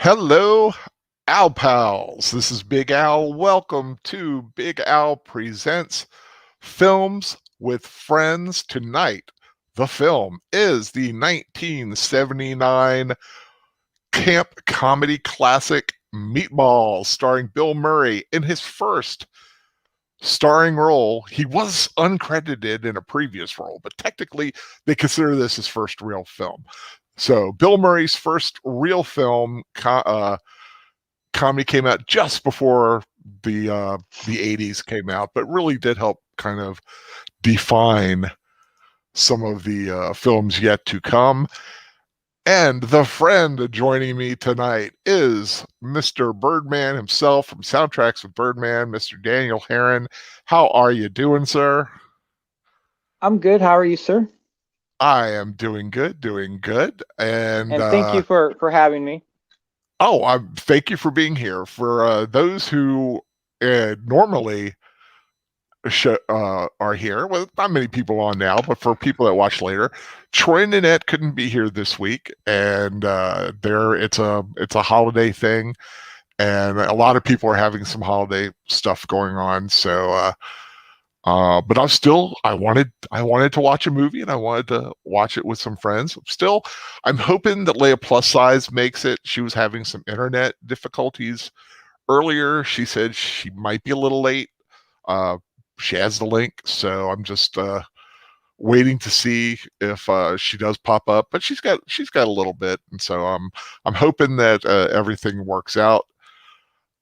Hello, Al Pals. This is Big Al. Welcome to Big Al Presents Films with Friends. Tonight, the film is the 1979 camp comedy classic Meatballs, starring Bill Murray in his first starring role. He was uncredited in a previous role, but technically they consider this his first real film. So Bill Murray's first real film comedy came out just before the 80s came out, but really did help kind of define some of the films yet to come. And the friend joining me tonight is Mr. Birdman himself from Soundtracks with Birdman, Mr. Daniel Herron. How are you doing, sir? I'm good. How are you, sir? I am doing good, doing good. And thank you for having me. Thank you for being here. For those who normally are here, well, not many people on now, but for people that watch later, Troy and Nanette couldn't be here this week, and it's a holiday thing, and a lot of people are having some holiday stuff going on. So, but I wanted to watch a movie, and I wanted to watch it with some friends. I'm hoping that Leia Plus Size makes it. She was having some internet difficulties earlier. She said she might be a little late. She has the link, so I'm just waiting to see if she does pop up. But she's got a little bit, and so I'm hoping that everything works out.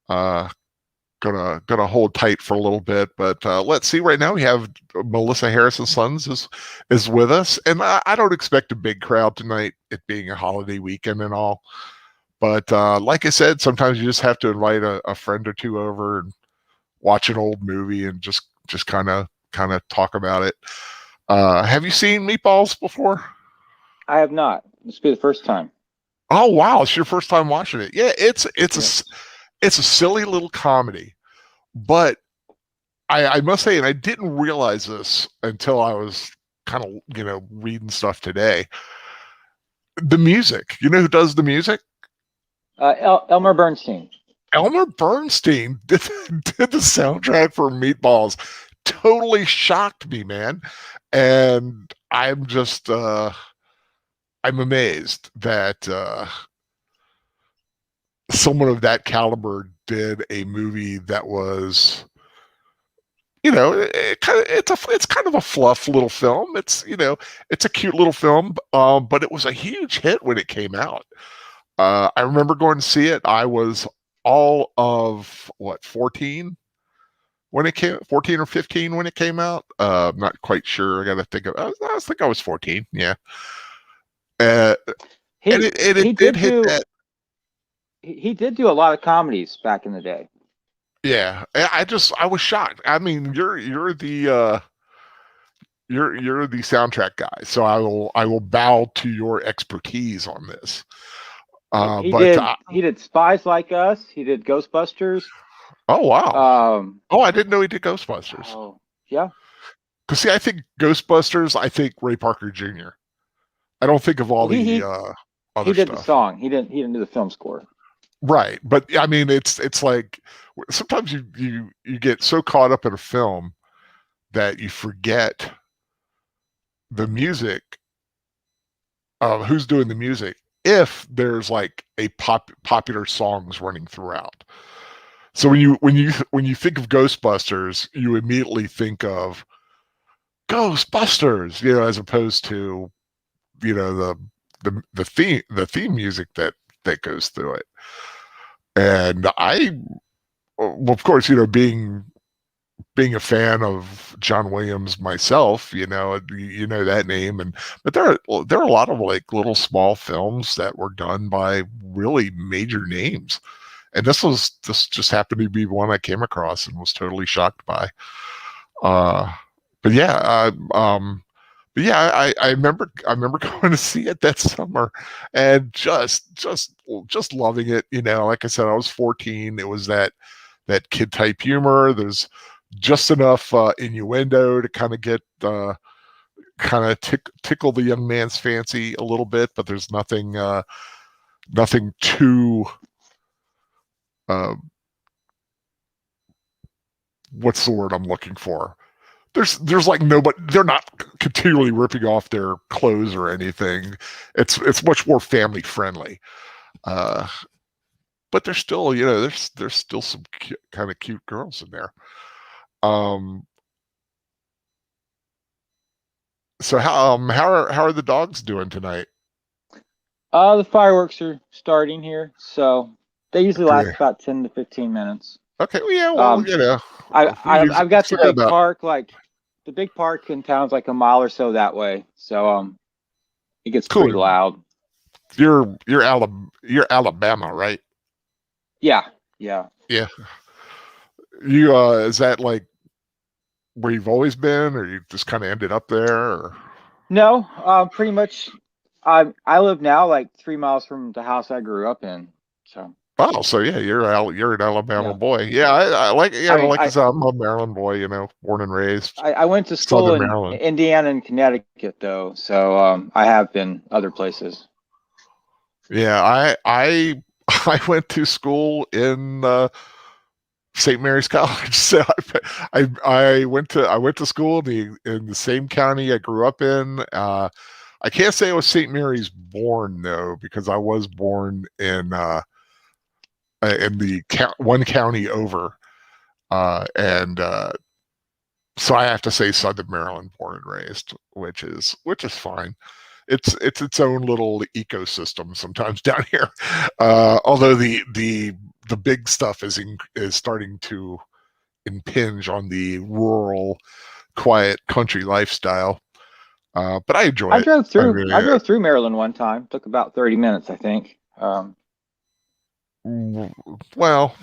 Gonna hold tight for a little bit, but let's see. Right now we have Melissa Harrison Sons is with us, and I don't expect a big crowd tonight, it being a holiday weekend and all. But like I said, sometimes you just have to invite a friend or two over and watch an old movie and just kind of talk about it. Have you seen Meatballs before? I have not. This will be the first time. Oh wow, it's your first time watching it. Yeah, it's a silly little comedy, but I must say, and I didn't realize this until I was kind of reading stuff today. The music, you know who does the music? Elmer Bernstein. Elmer Bernstein did the soundtrack for Meatballs. Totally shocked me, man. And I'm just I'm amazed that someone of that caliber did a movie that was, it's kind of a fluff little film. It's a cute little film, but it was a huge hit when it came out. I remember going to see it. I was all of 14 when it came, 14 or 15 when it came out. I'm not quite sure. I got to think of. I think I was 14. Yeah. And it did hit that. He did do a lot of comedies back in the day. Yeah, I was shocked. I mean, you're the soundtrack guy, so I will bow to your expertise on this. He did Spies Like Us. He did Ghostbusters. Oh wow! I didn't know he did Ghostbusters. Oh yeah. Because see, I think Ghostbusters. I think Ray Parker Jr. I don't think of all other he did stuff. The song. He didn't do the film score. Right, but I mean, it's like sometimes you get so caught up in a film that you forget the music of who's doing the music if there's like a popular songs running throughout. So when you think of Ghostbusters, you immediately think of Ghostbusters, as opposed to the theme music that goes through it. And well, of course, being a fan of John Williams myself, you know that name, but there are a lot of like little small films that were done by really major names, and this just happened to be one I came across and was totally shocked by. But yeah, I remember going to see it that summer and just loving it. Like I said, I was 14. It was that kid type humor. There's just enough innuendo to kind of get tickle the young man's fancy a little bit, but there's nothing too what's the word I'm looking for? There's like nobody. They're not continually ripping off their clothes or anything. It's much more family friendly. But there's still, there's still some kind of cute girls in there. So how are the dogs doing tonight? The fireworks are starting here, so they usually last about 10 to 15 minutes. Okay, well, yeah, well, I've got the big park, like the big park in town's like a mile or so that way, so it gets pretty loud. You're Alabama, right? Yeah. You is that like where you've always been, or you just kind of ended up there? Or? No, pretty much. I live now like 3 miles from the house I grew up in. So. Oh, so yeah, you're an Alabama boy. Yeah, I like. Yeah, I'm a Maryland boy. Born and raised. I went to school in Indiana and Connecticut, though, so I have been other places. Yeah, I went to school in St. Mary's College. So I went to school in the same county I grew up in. I can't say I was St. Mary's born though, because I was born in the one county over, and so I have to say Southern Maryland, born and raised, which is fine. It's its own little ecosystem sometimes down here. Although the big stuff is starting to impinge on the rural, quiet country lifestyle. But I enjoy it. I drove through Maryland one time. Took about 30 minutes, I think. Well,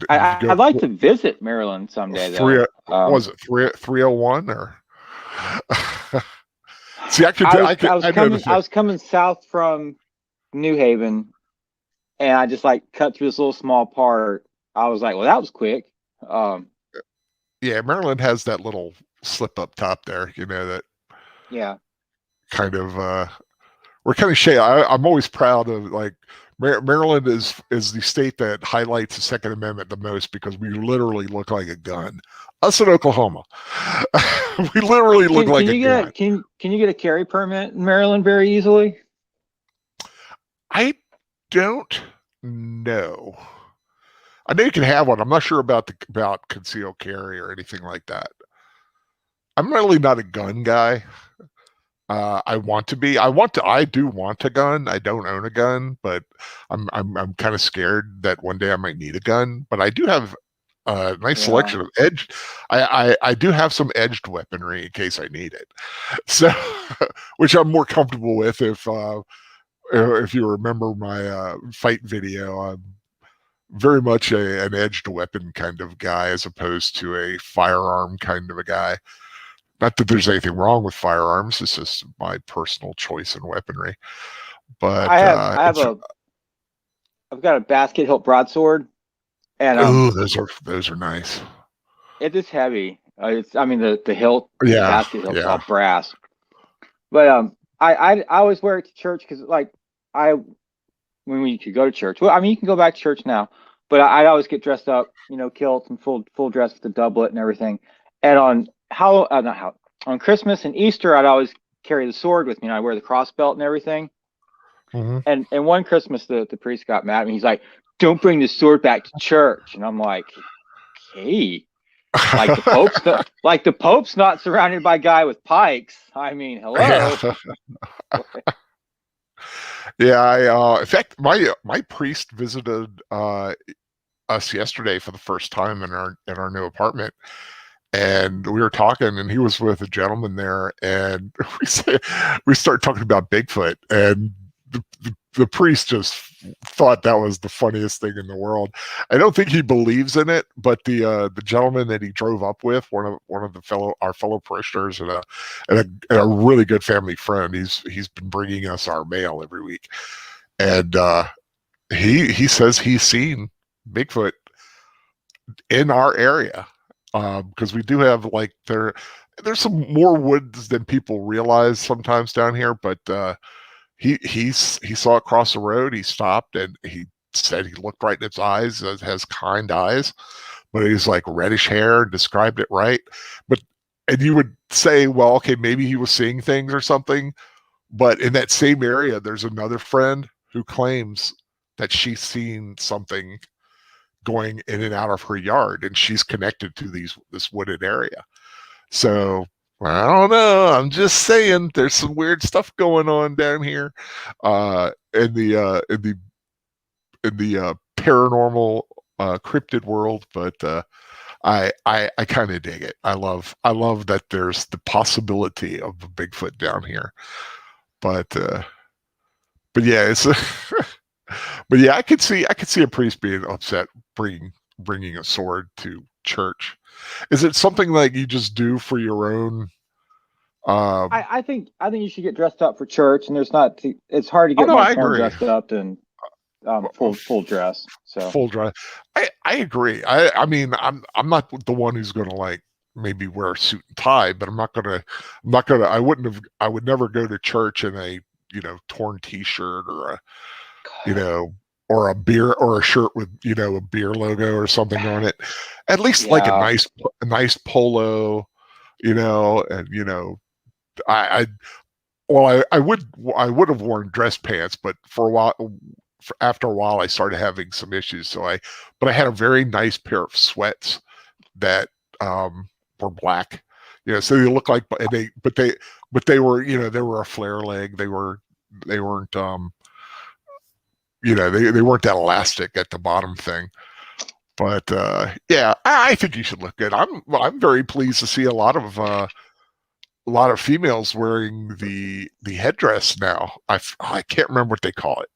I'd like to visit Maryland someday, though. Was it 301 or? See, I was coming south from New Haven, and I just like cut through this little small part. I was like, well, that was quick. Yeah, Maryland has that little slip up top there, that. Yeah. Kind of, we're kind of shady. I'm always proud of like Maryland is the state that highlights the Second Amendment the most, because we literally look like a gun. Us in Oklahoma, we literally look like a gun. Can you get a carry permit in Maryland very easily? I don't know. I know you can have one. I'm not sure about concealed carry or anything like that. I'm really not a gun guy. I want to be. I do want a gun. I don't own a gun, but I'm kind of scared that one day I might need a gun. But I do have a nice selection of edged. I do have some edged weaponry in case I need it. So, which I'm more comfortable with. If you remember my fight video, I'm very much an edged weapon kind of guy, as opposed to a firearm kind of a guy. Not that there's anything wrong with firearms; it's just my personal choice in weaponry. But I've got a basket hilt broadsword, and those are nice. It is heavy. The hilt, the basket hilt, all brass. But I always wear it to church, because when we could go to church. Well, you can go back to church now, but I always get dressed up, kilt and full dress with the doublet and everything. And on Christmas and Easter, I'd always carry the sword with me, and I wear the cross belt and everything. Mm-hmm. And one Christmas, the priest got mad at me. He's like, "Don't bring the sword back to church." And I'm like, "Okay." Like the Pope's not surrounded by a guy with pikes. Hello. Yeah, in fact, my priest visited us yesterday for the first time in our new apartment, and we were talking, and he was with a gentleman there, and we started talking about Bigfoot, and the priest just thought that was the funniest thing in the world. I don't think he believes in it, but the gentleman that he drove up with, one of our fellow parishioners, and a really good family friend, he's been bringing us our mail every week, and he says he's seen Bigfoot in our area, because we do have there's some more woods than people realize sometimes down here, but he saw it cross the road. He stopped, and he said he looked right in its eyes, has kind eyes, but he's like reddish hair, described it right. But and you would say, well, okay, maybe he was seeing things or something. But in that same area, there's another friend who claims that she's seen something going in and out of her yard, and she's connected to this wooded area. So I don't know. I'm just saying, there's some weird stuff going on down here, in the paranormal cryptid world. But I kind of dig it. I love that there's the possibility of a Bigfoot down here. But yeah, it's but yeah, I could see a priest being upset bringing a sword to church. Is it something like you just do for your own? I think you should get dressed up for church, and it's hard to Oh get no, I much more agree. dressed up than full dress. So Full drive. I agree. I mean, I'm not the one who's going to like maybe wear a suit and tie, but I would never go to church in a torn T-shirt or or a beer or a shirt with a beer logo or something on it. At least like yeah, a nice polo, and I well, I would have worn dress pants, but for a while, after a while, I started having some issues. But I had a very nice pair of sweats that were black, so they look like, but they were, they were a flare leg. They weren't, they weren't that elastic at the bottom thing. But yeah, I think you should look good. I'm very pleased to see a lot of females wearing the headdress now. I can't remember what they call it,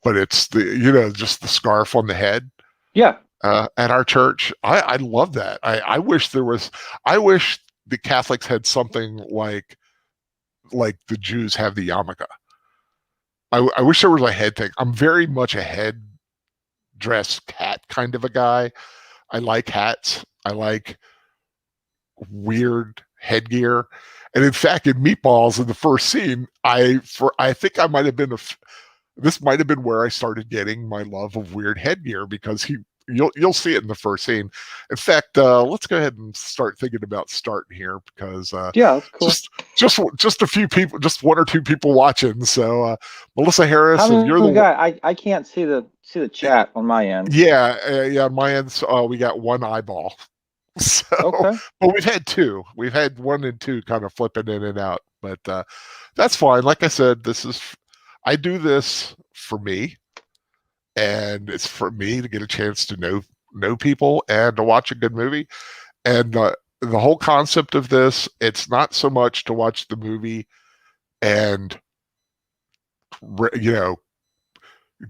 but it's just the scarf on the head. yeah, At our church, I love that. I wish there was. I wish the Catholics had something like the Jews have the yarmulke. I wish there was a head thing. I'm very much a head dress hat kind of a guy. I like hats. I like weird headgear. And in fact, in Meatballs, in the first scene, I think I might have been this might have been where I started getting my love of weird headgear, because you'll see it in the first scene. In fact, let's go ahead and start thinking about starting here, because yeah, that's cool. just a few people, just one or two people watching. So Melissa Harris, How if many you're we the got? I can't see the chat on my end. yeah, on my end, we got one eyeball. So, Okay. but we've had two. We've had one and two kind of flipping in and out, but that's fine. Like I said, I do this for me, and it's for me to get a chance to know people and to watch a good movie. And the whole concept of this, it's not so much to watch the movie and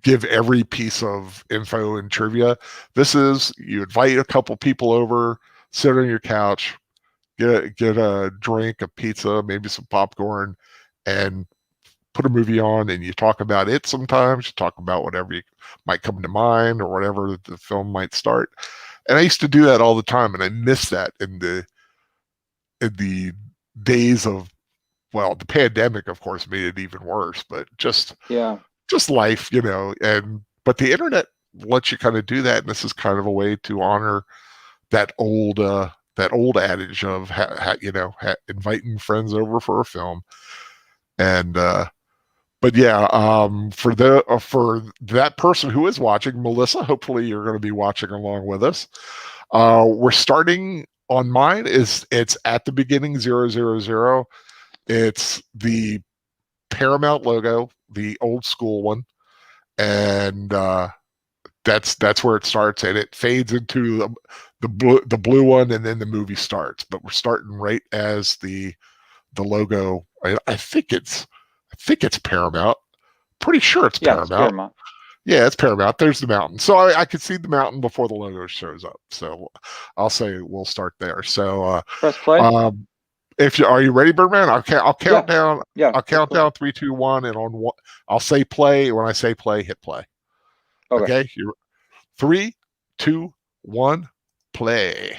give every piece of info and trivia. This is, you invite a couple people over, sit on your couch, get a drink, a pizza, maybe some popcorn, and put a movie on, and you talk about it. Sometimes you talk about whatever might come to mind or whatever the film might start. And I used to do that all the time, and I miss that in the days of, well, the pandemic, of course, made it even worse, but just Yeah. life, but the internet lets you kind of do that, and this is kind of a way to honor that old adage of inviting friends over for a film. And but yeah, for that person who is watching, Melissa, hopefully you're going to be watching along with us. We're starting on mine. It's at the beginning 000. It's the Paramount logo, the old school one, and that's where it starts, and it fades into the blue one, and then the movie starts. But we're starting right as the logo. I think it's Paramount. Pretty sure it's Yeah, Paramount. it's Paramount. Yeah, it's Paramount. There's the mountain. So I could see the mountain before the logo shows up. So I'll say we'll start there. So Press play. are you ready, Birdman? I'll count down. Yeah. I'll count down 3, 2, 1, and on one, I'll say play. When I say play, hit play. Okay. Okay. 3, 2, 1, play.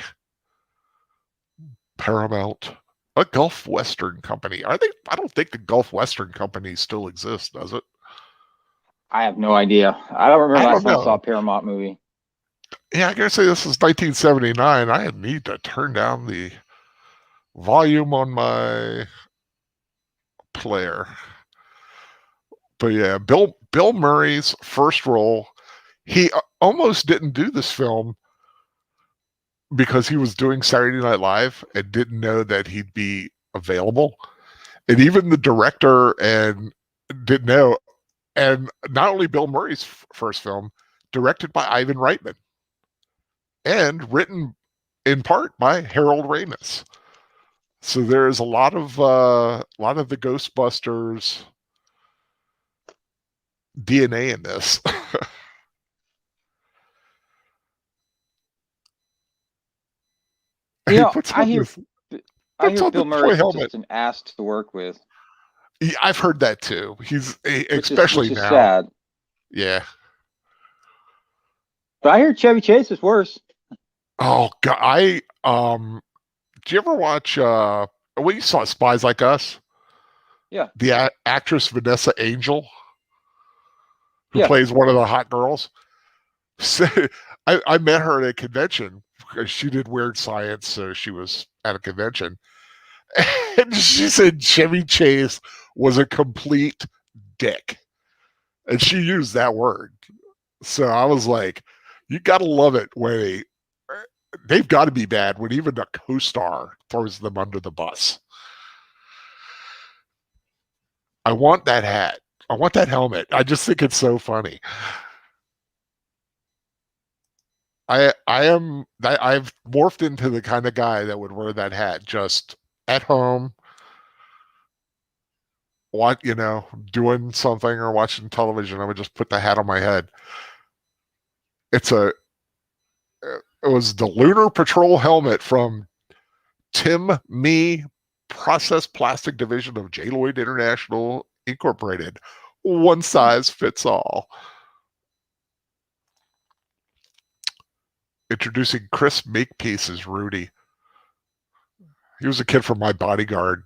Paramount, a Gulf Western company. Are they? I don't think the Gulf Western company still exists, does it? I have no idea. I don't remember I last don't time I saw know. a Paramount movie. Yeah, I gotta say this is 1979. I need to turn down the volume on my player. But yeah, Bill Murray's first role. He almost didn't do this film because he was doing Saturday Night Live and didn't know that he'd be available. And even the director and didn't know. And not only Bill Murray's first film, directed by Ivan Reitman and written in part by Harold Ramis. So there's a lot of the Ghostbusters DNA in this. He puts I on hear this I puts hear on the Bill toy Murray's helmet. just an ass to work with, I've heard that too. He's which especially is now. sad. Yeah. But I hear Chevy Chase is worse. Oh God. Did you ever watch? Well, you saw Spies Like Us. Yeah, The actress Vanessa Angel, who yeah. plays one of the hot girls. So, I met her at a convention because she did weird science, so she was at a convention, and she said Chevy Chase was a complete dick, and she used that word. So I was like, you gotta love it when they've got to be bad when even a co-star throws them under the bus. I want that hat. I want that helmet. I just think it's so funny. I've morphed into the kind of guy that would wear that hat just at home, doing something or watching television. I would just put the hat on my head. It's a it was the Lunar Patrol helmet from Tim Me Process Plastic Division of J. Lloyd International Incorporated. One size fits all. Introducing Chris Makepeace as Rudy. He was a kid from My Bodyguard.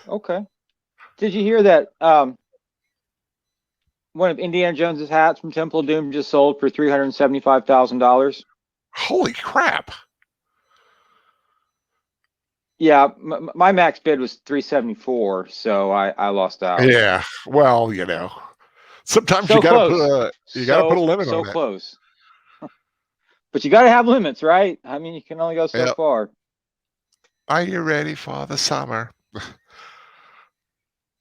Okay. Did you hear that one of Indiana Jones's hats from Temple of Doom just sold for $375,000? Holy crap. Yeah, my max bid was 374, so I lost out. Yeah. Well, sometimes So you gotta close. put a limit So on it. close. But you got to have limits, right? I mean, you can only go so Yep. far. Are you ready for the summer?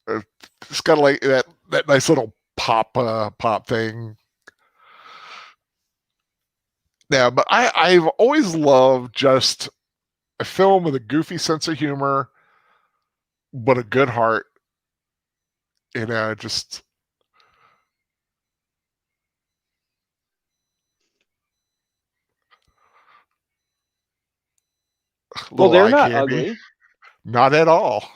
It's got like that nice little pop thing. Yeah, but I've always loved just a film with a goofy sense of humor, but a good heart. Just Well, little they're eye not candy. ugly. Not at all.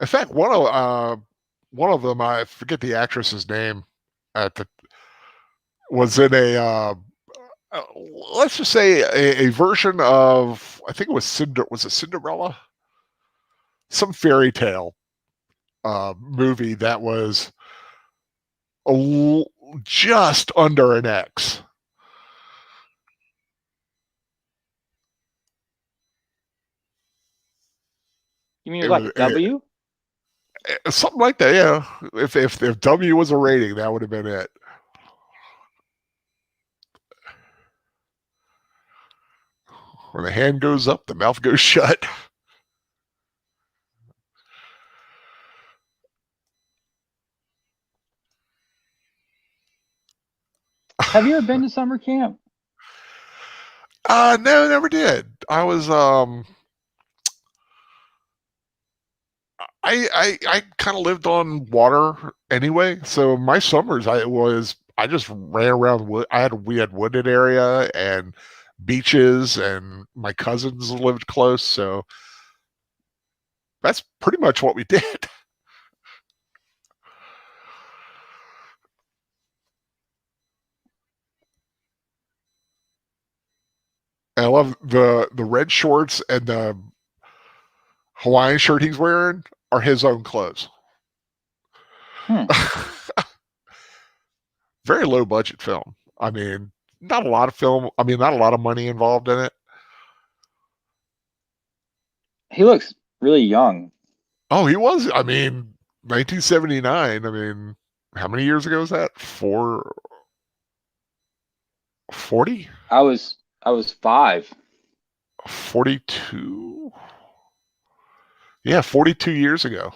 In fact, one of them, I forget the actress's name, at the was in uh, let's just say a version of, I think it was it Cinderella, some fairy tale movie that was just under an X. You mean it It was like was a W? something like that. Yeah, if W was a rating, that would have been it. When the hand goes up, the mouth goes shut. Have you ever been to summer camp? No, never did. I kind of lived on water anyway, so my summers I just ran around wood. We had wooded area and beaches, and my cousins lived close, so that's pretty much what we did. I love the red shorts and the Hawaiian shirt he's wearing are his own clothes. Hmm. Very low budget film. I mean, not a lot of film. I mean, not a lot of money involved in it. He looks really young. Oh, he was. I mean, 1979. I mean, how many years ago was that? 40? I was 5. 42? Yeah, 42 years ago.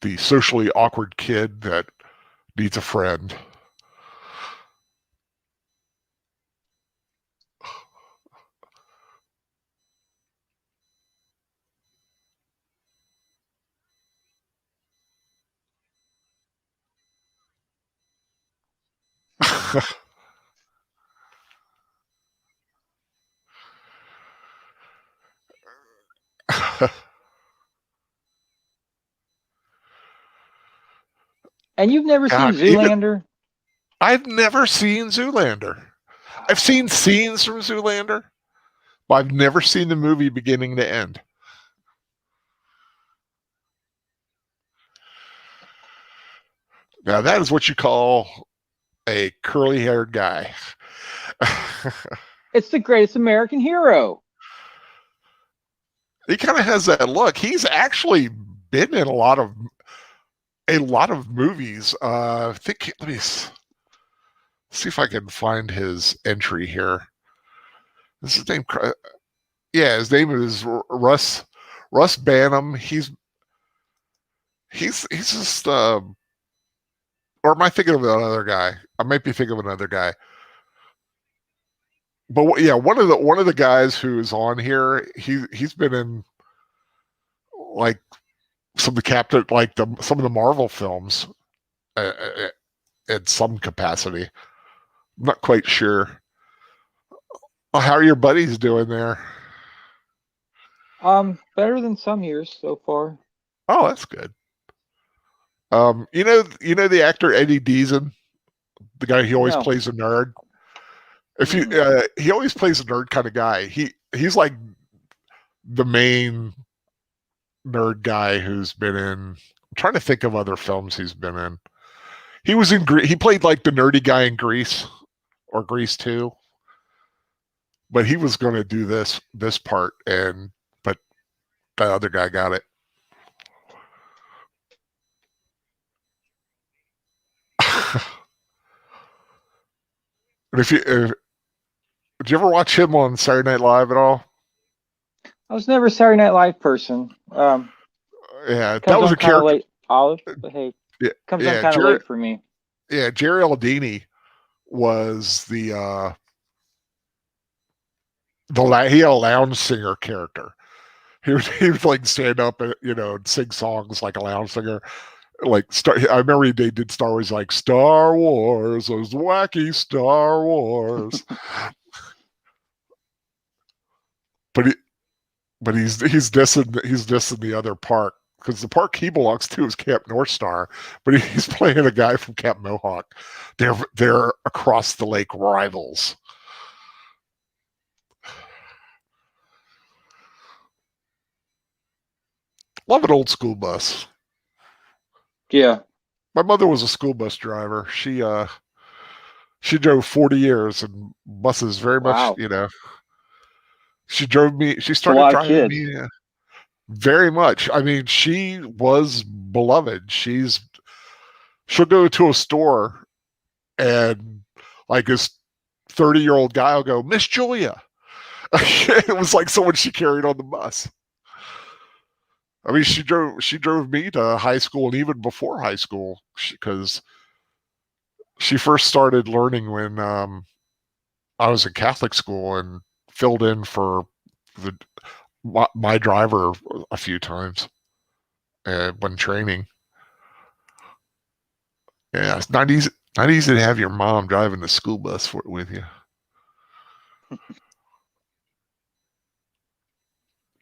The socially awkward kid that needs a friend. And you've never seen God, even Zoolander? I've never seen Zoolander. I've seen scenes from Zoolander, but I've never seen the movie beginning to end. Now that is what you call a curly-haired guy. It's the greatest American hero. He kind of has that look. He's actually been in a lot of movies. I think let me see if I can find his entry here. This is his name. Yeah, his name is Russ Banham. He's just. Or am I thinking of another guy? I might be thinking of another guy. But yeah, one of the guys who's on here, he's been in like some of the some of the Marvel films in some capacity. I'm not quite sure. Oh, how are your buddies doing there? Better than some years so far. Oh, that's good. You know the actor Eddie Deason, the guy he always No. plays a nerd. If you, Mm-mm. he always plays a nerd kind of guy. He's like the main nerd guy who's been in. I'm trying to think of other films he's been in. He was in. He played like the nerdy guy in Grease or Grease 2. But he was going to do this part, but the other guy got it. And did you ever watch him on Saturday Night Live at all? I was never a Saturday Night Live person. Yeah, that Comes was on a kind of character. late, Olive, but hey, Yeah, comes on yeah, kind of late for me. Jerry Aldini was he had a lounge singer character. He would like stand up and and sing songs like a lounge singer. I remember they did Star Wars, like Star Wars, those wacky Star Wars. but he, but he's dissing the other park, because the park he belongs to is Camp North Star, but he's playing a guy from Camp Mohawk. They're across the lake rivals. Love an old school bus. Yeah. My mother was a school bus driver. She drove 40 years, and buses very much, Wow. she It's a started lot of driving kids. me very much. I mean, she was beloved. She'll go to a store, and like this 30-year-old guy will go, Miss Julia. It was like someone she carried on the bus. I mean, she drove me to high school and even before high school, because she first started learning when I was in Catholic school and filled in for my driver a few times when training. Yeah, it's not easy to have your mom driving the school bus with you.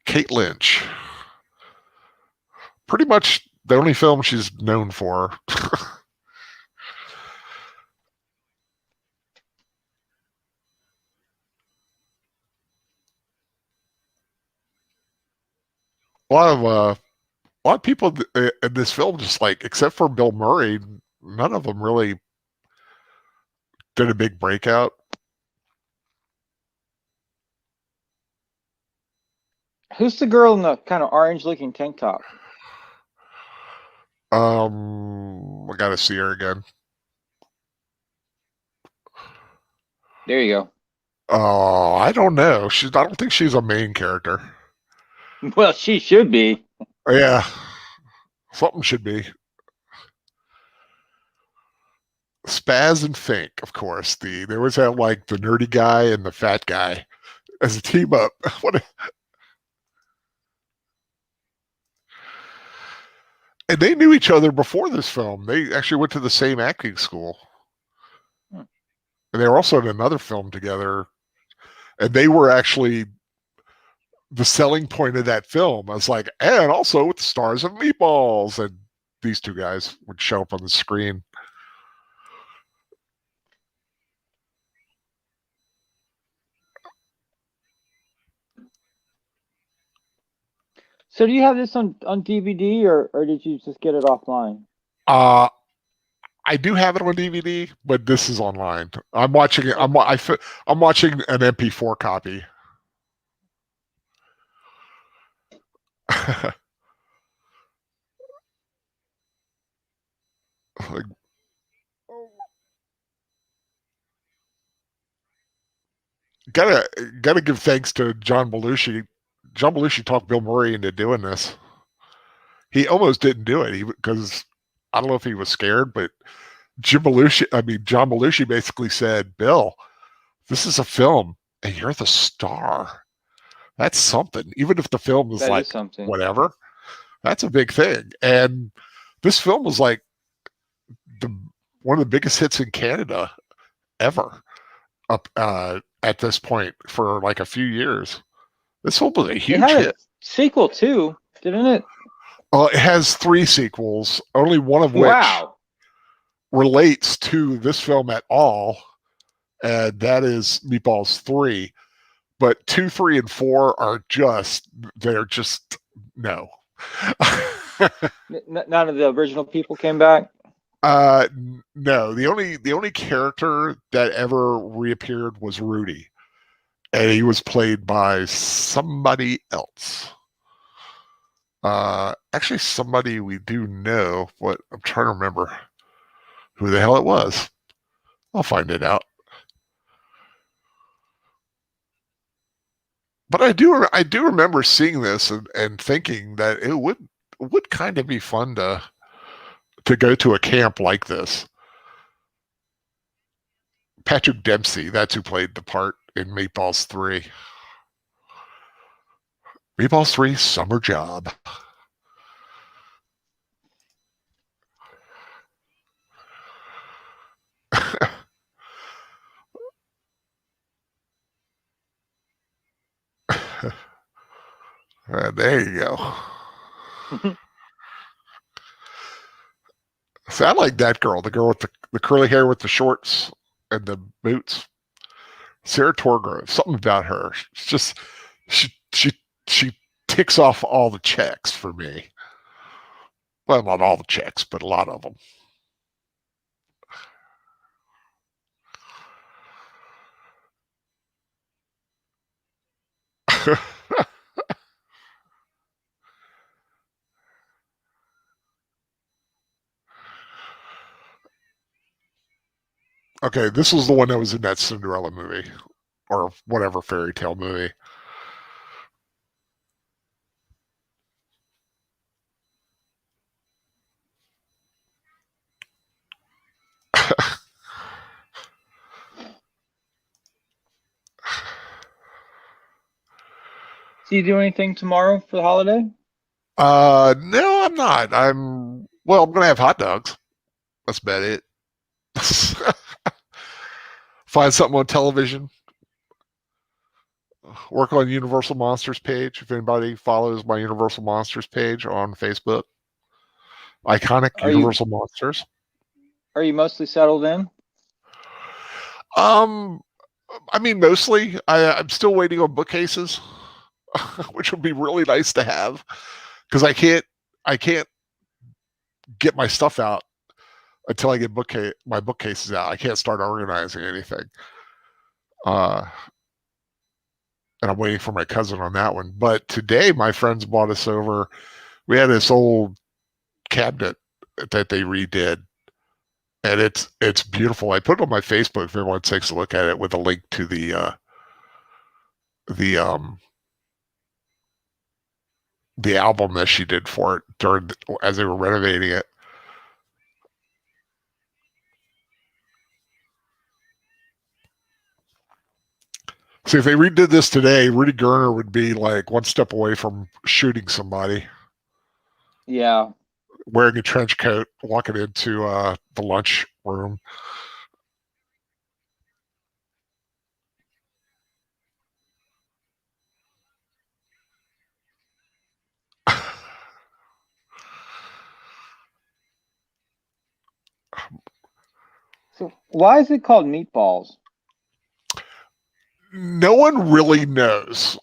Kate Lynch, pretty much the only film she's known for. a lot of people in this film, just like, except for Bill Murray, none of them really did a big breakout. Who's the girl in the kind of orange-looking tank top? I gotta see her again. There you go. Oh, I don't know. I don't think she's a main character. Well, she should be. Yeah, something should be. Spaz and Fink, of course. There was that, like, the nerdy guy and the fat guy as a team up. And they knew each other before this film. They actually went to the same acting school. And they were also in another film together. And they were actually the selling point of that film. I was like, and also with the stars of Meatballs. And these two guys would show up on the screen. So do you have this on DVD or did you just get it offline? I do have it on DVD, but this is online. I'm watching it. I'm watching an MP4 copy. Like, gotta give thanks to John Belushi. John Belushi talked Bill Murray into doing this. He almost didn't do it because I don't know if he was scared, but John Belushi basically said, "Bill, this is a film, and you're the star. That's something. Even if the film is That like is something. whatever, that's a big thing." And this film was like one of the biggest hits in Canada ever up at this point for like a few years. This film was a huge hit. A sequel too, didn't it? It has 3 sequels, only one of which relates to this film at all, and that is Meatballs 3. But 2, 3, and 4 are they're just no. None of the original people came back. No. The only character that ever reappeared was Rudy, and he was played by somebody else. Actually, somebody we do know. What I'm trying to remember who the hell it was. I'll find it out. But I do remember seeing this and thinking that it would kind of be fun to go to a camp like this. Patrick Dempsey, that's who played the part in Meatballs 3. Meatballs 3 Summer Job. There you go. So I like that girl, the girl with the curly hair with the shorts and the boots. Sarah Torgrove. Something about her. It's just she ticks off all the checks for me. Well, not all the checks, but a lot of them. Okay, this was the one that was in that Cinderella movie or whatever fairy tale movie. Do you do anything tomorrow for the holiday? No, I'm not. I'm gonna have hot dogs. That's about it. Find something on television. Work on Universal Monsters page. If anybody follows my Universal Monsters page on Facebook, iconic Universal Monsters. Are you mostly settled in? I mean, mostly. I'm still waiting on bookcases. which would be really nice to have, because I can't get my stuff out until I get my bookcases out. I can't start organizing anything. And I'm waiting for my cousin on that one. But today, my friends brought us over. We had this old cabinet that they redid, and it's beautiful. I put it on my Facebook if everyone takes a look at it, with a link to the album that she did for it as they were renovating it. See, if they redid this today, Rudy Gerner would be like one step away from shooting somebody. Yeah. Wearing a trench coat, walking into the lunch room. So why is it called meatballs? No one really knows,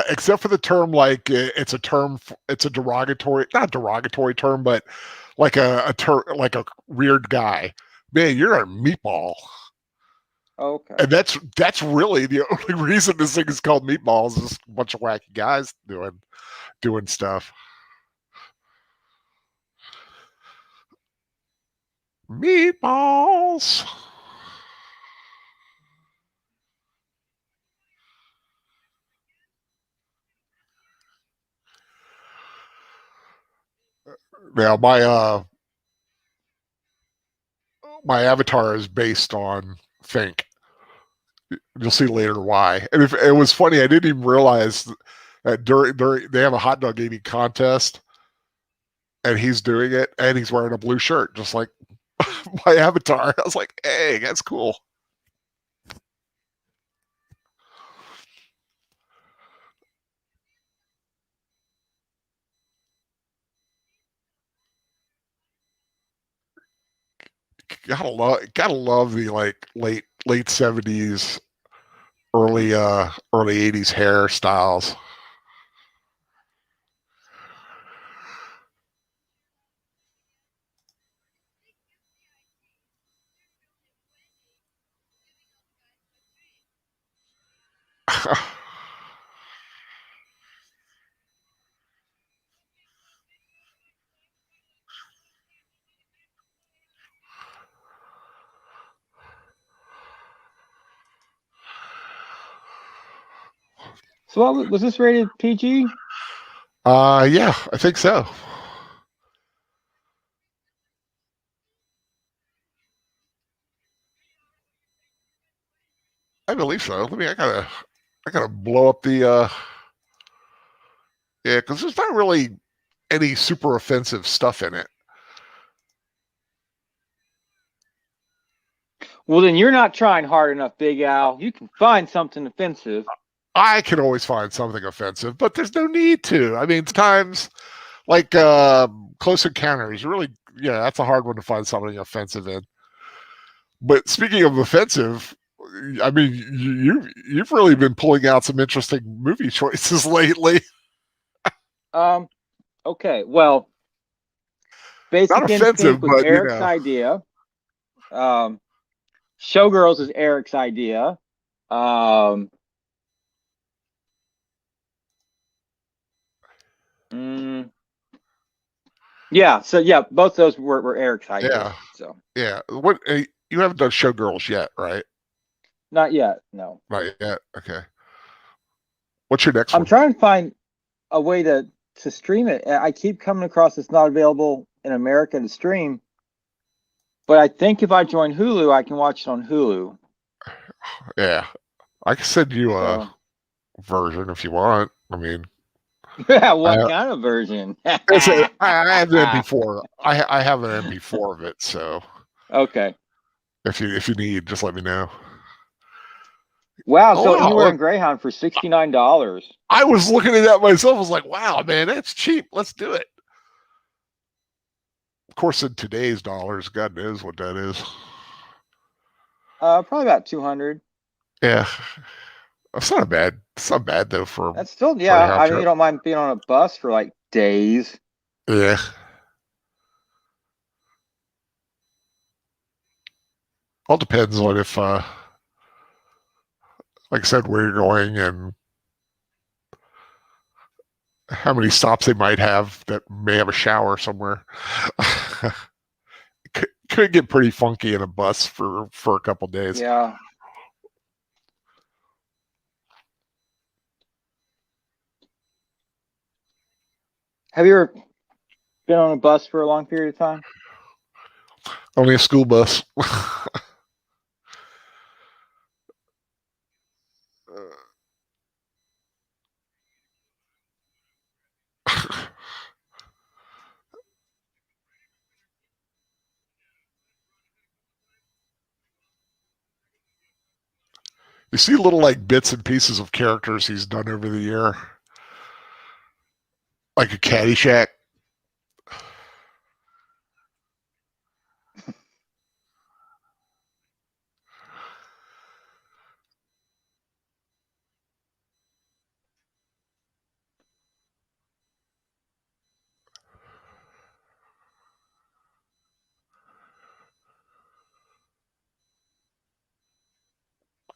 except for the term. Like it's a term. It's a derogatory, not derogatory term, but like a term, like a weird guy. Man, you're a meatball. Okay. And that's really the only reason this thing is called Meatballs, is a bunch of wacky guys doing stuff. Meatballs. Now my avatar is based on Fink. You'll see later why. And if it was funny, I didn't even realize that during they have a hot dog eating contest, and he's doing it, and he's wearing a blue shirt, just like my avatar. I was like, hey, that's cool. Gotta love the like late 70s, early 80s hairstyles. So what was this rated PG? Yeah, I think so. I believe so. I gotta blow up the yeah, because there's not really any super offensive stuff in it. Well, then you're not trying hard enough, Big Al. You can find something offensive. I can always find something offensive, but there's no need to. I mean, times like Close Encounters, really, yeah, that's a hard one to find something offensive in. But speaking of offensive, I mean, you've really been pulling out some interesting movie choices lately. Okay. Well, Not Basic offensive, Instinct was but Eric's idea. Showgirls is Eric's idea. Yeah. So yeah, both those were Eric's ideas. Yeah. So Yeah. What you haven't done Showgirls yet, right? not yet. No. Not yet. Okay. What's your next I'm one? trying to find a way to stream it. I keep coming across it's not available in America to stream. But I think if I join Hulu, I can watch it on Hulu. Yeah. I can send you a version if you want. I mean, what kind of version? I have an MP4. I have an MP4 of it, so okay. if you need, just let me know. Wow, so Anywhere in Greyhound for $69. I was looking at that myself. I was like, wow, man, that's cheap. Let's do it. Of course, in today's dollars, God knows what that is. Probably about 200. Yeah. It's not bad. It's not bad though for That's still, a yeah. house I mean, you trip. don't mind being on a bus for like days. Yeah. All depends on if, like I said, where you're going and how many stops they might have that may have a shower somewhere. Could get pretty funky in a bus for a couple days. Yeah. Have you ever been on a bus for a long period of time? Only a school bus. You see little like bits and pieces of characters he's done over the year, like a Caddyshack.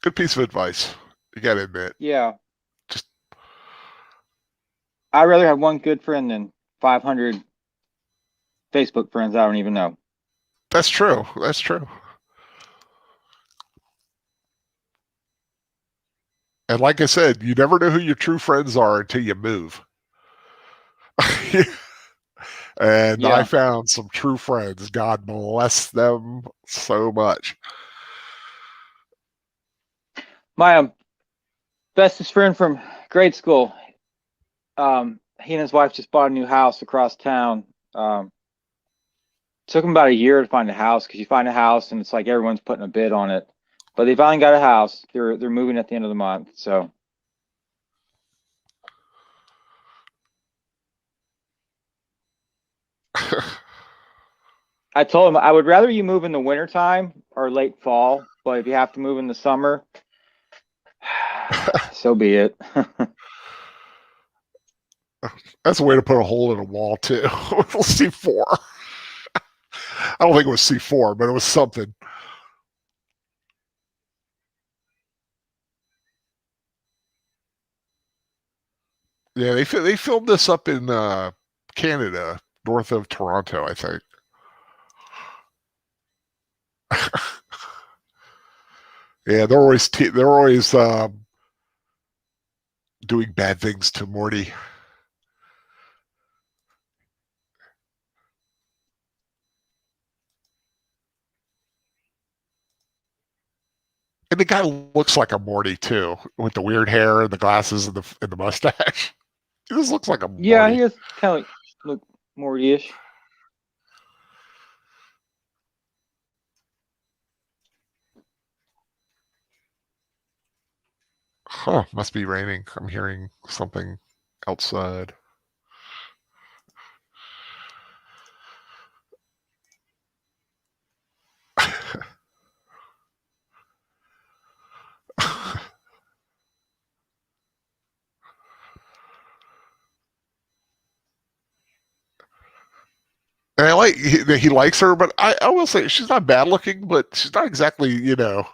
Good piece of advice. You got to admit. Yeah. Just I'd rather have one good friend than 500 Facebook friends I don't even know. that's true. That's true. And like I said, you never know who your true friends are until you move. And I Yeah. found some true friends. God bless them so much. My bestest friend from grade school, he and his wife just bought a new house across town. Took him about a year to find a house because you find a house and it's like everyone's putting a bid on it. But they finally got a house. They're moving at the end of the month. So I told him I would rather you move in the wintertime or late fall, but if you have to move in the summer, so be it. That's a way to put a hole in a wall too. C4. I don't think it was C4, but it was something. Yeah, they filmed this up in Canada, north of Toronto, I think. Yeah, they're always doing bad things to Morty. And the guy looks like a Morty too, with the weird hair and the glasses and the mustache. He just looks like a Yeah, Morty. he is kind of like look Morty-ish. Huh, must be raining. I'm hearing something outside. And I like he likes her, but I will say she's not bad looking, but she's not exactly, your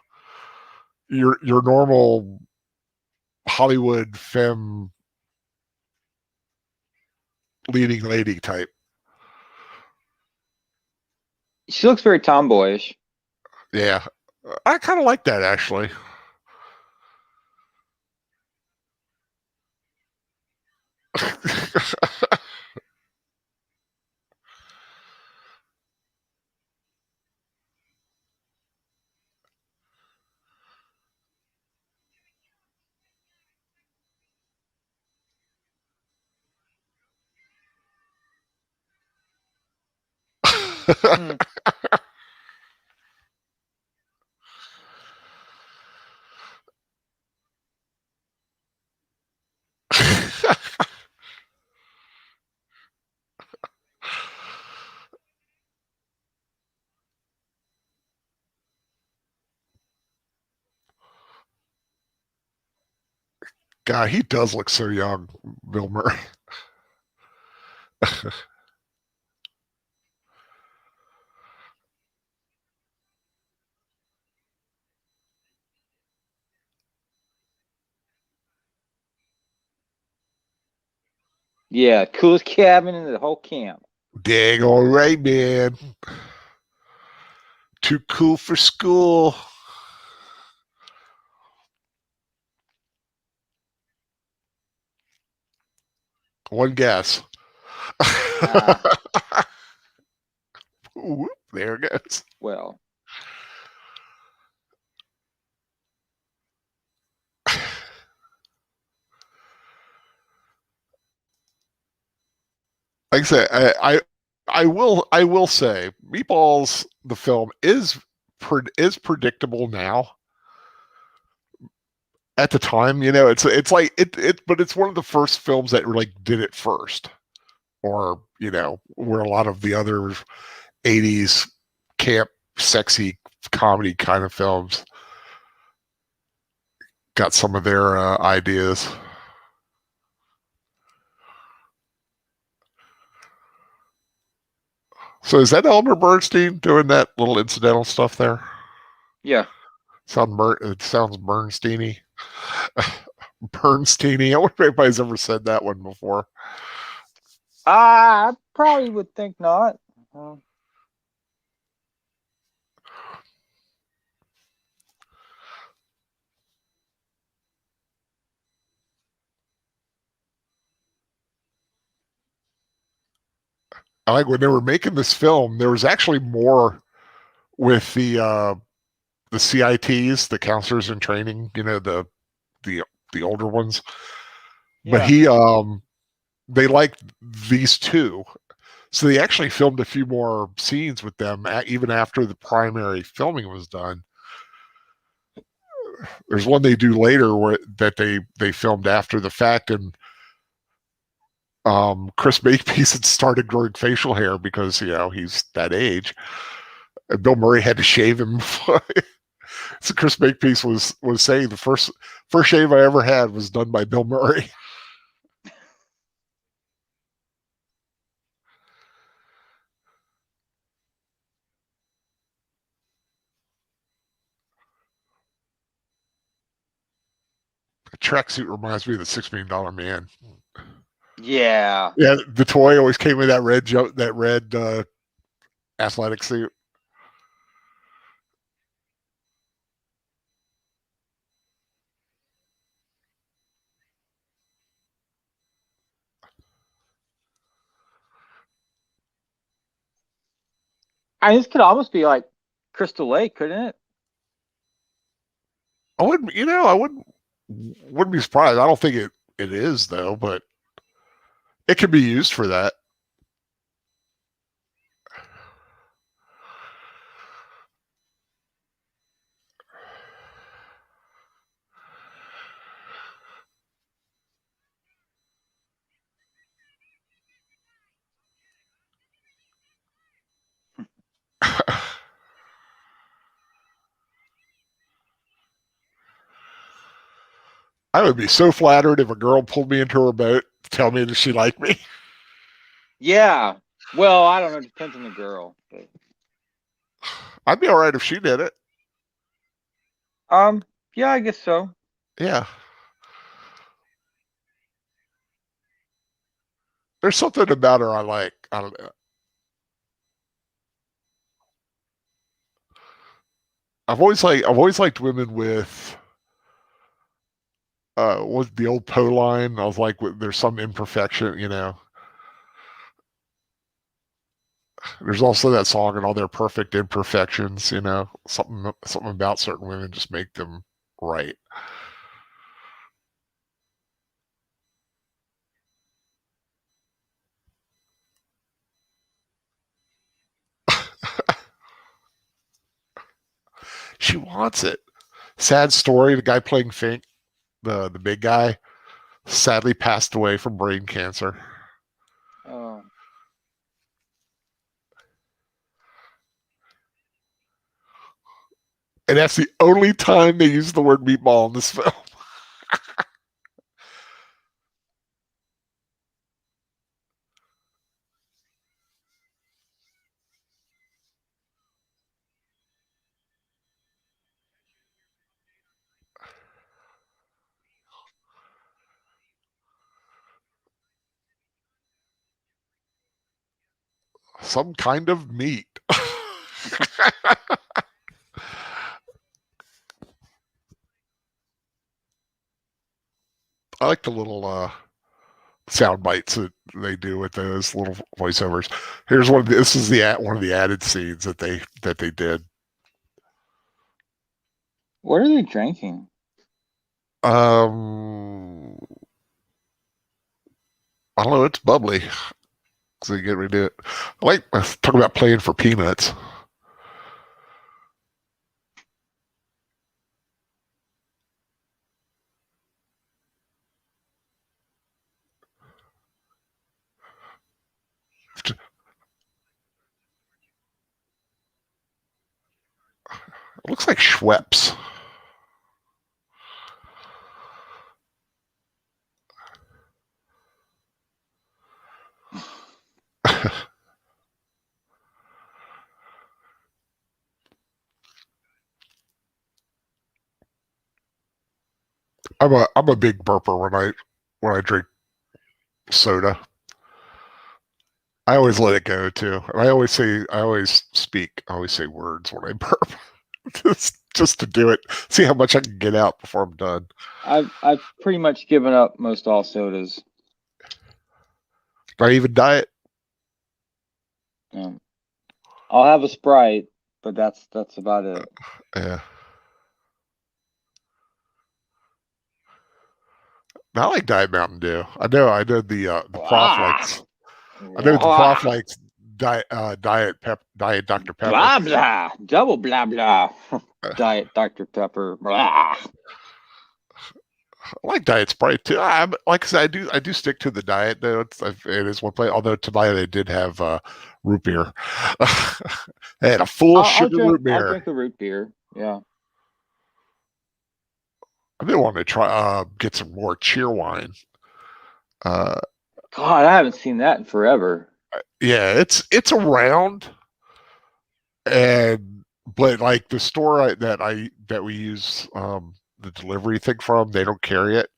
normal Hollywood femme leading lady type. She looks very tomboyish. Yeah. I kind of like that actually. Hmm. God, he does look so young, Bill Murray. Yeah, coolest cabin in the whole camp. Dang, all right, man. Too cool for school. One guess. Ah, Whoop, there it goes. well. Like I said, I will say, Meatballs the film is predictable now. At the time, it's like but it's one of the first films that like did it first, or where a lot of the other '80s camp, sexy comedy kind of films got some of their ideas. So is that Elmer Bernstein doing that little incidental stuff there? Yeah. It sounds Bernsteiny. Bernsteiny. I wonder if anybody's ever said that one before. I probably would think not. I like when they were making this film, there was actually more with the CITs, the counselors in training, the the older ones. But Yeah. they liked these two. So they actually filmed a few more scenes with them even after the primary filming was done. There's one they do later that they filmed after the fact, and Chris Makepeace had started growing facial hair because he's that age, and Bill Murray had to shave him. So Chris Makepeace was saying the first shave I ever had was done by Bill Murray. The tracksuit reminds me of the $6 Million Man. Yeah. Yeah, the toy always came with that red athletic suit. This could almost be like Crystal Lake, couldn't it? I wouldn't be surprised. I don't think it is though, but it could be used for that. I would be so flattered if a girl pulled me into her boat to tell me that she liked me. Yeah. Well, I don't know. It depends on the girl. But... I'd be all right if she did it. Yeah, I guess so. Yeah. There's something about her I like. I don't know. I've always liked women with what the old Poe line. I was like, there's some imperfection. There's also that song and all their perfect imperfections. Something about certain women just make them right. She wants it. Sad story. The guy playing Fink, the big guy, sadly passed away from brain cancer. Oh. And that's the only time they use the word meatball in this film. some kind of meat. I like the little sound bites that they do with those little voiceovers. Here's one. This is one of the added scenes that they did. What are they drinking? I don't know. It's bubbly, so you get ready to do it. I like talk about playing for peanuts. It looks like Schweppes. I'm a big burper when I drink soda. I always let it go too. And I always say words when I burp. just to do it. See how much I can get out before I'm done. I've pretty much given up most all sodas. Not even diet. I'll have a Sprite, but that's about it. Yeah. I like Diet Mountain Dew. I know the prof likes. I know the prof likes diet Dr. Pepper. Blah blah, double blah blah. Diet Dr. Pepper. Blah. I like Diet Sprite too. Like I said, I do stick to the diet though. It is one play. Although tonight they did have root beer. They had a full sugar root beer. I'll drink a root beer. Yeah. I've been wanting to try get some more cheer wine. God, I haven't seen that in forever. Yeah, it's around, but like the store that we use the delivery thing from, they don't carry it.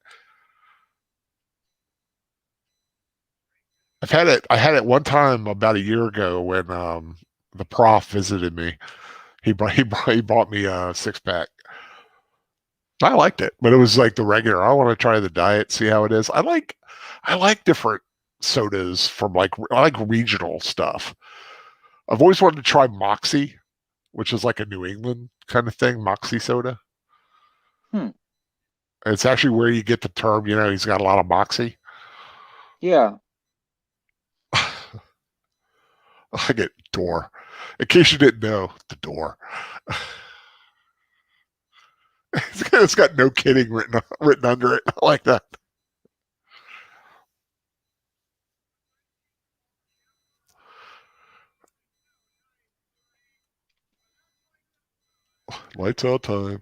I had it one time about a year ago when the prof visited me. He bought me a 6-pack. I liked it, but it was like the regular. I want to try the diet, see how it is. I like different sodas from I like regional stuff. I've always wanted to try Moxie, which is like a New England kind of thing, Moxie soda. It's actually where you get the term, he's got a lot of Moxie. Yeah. I get door. In case you didn't know, the door. It's got no kidding written under it. I like that. Lights out time.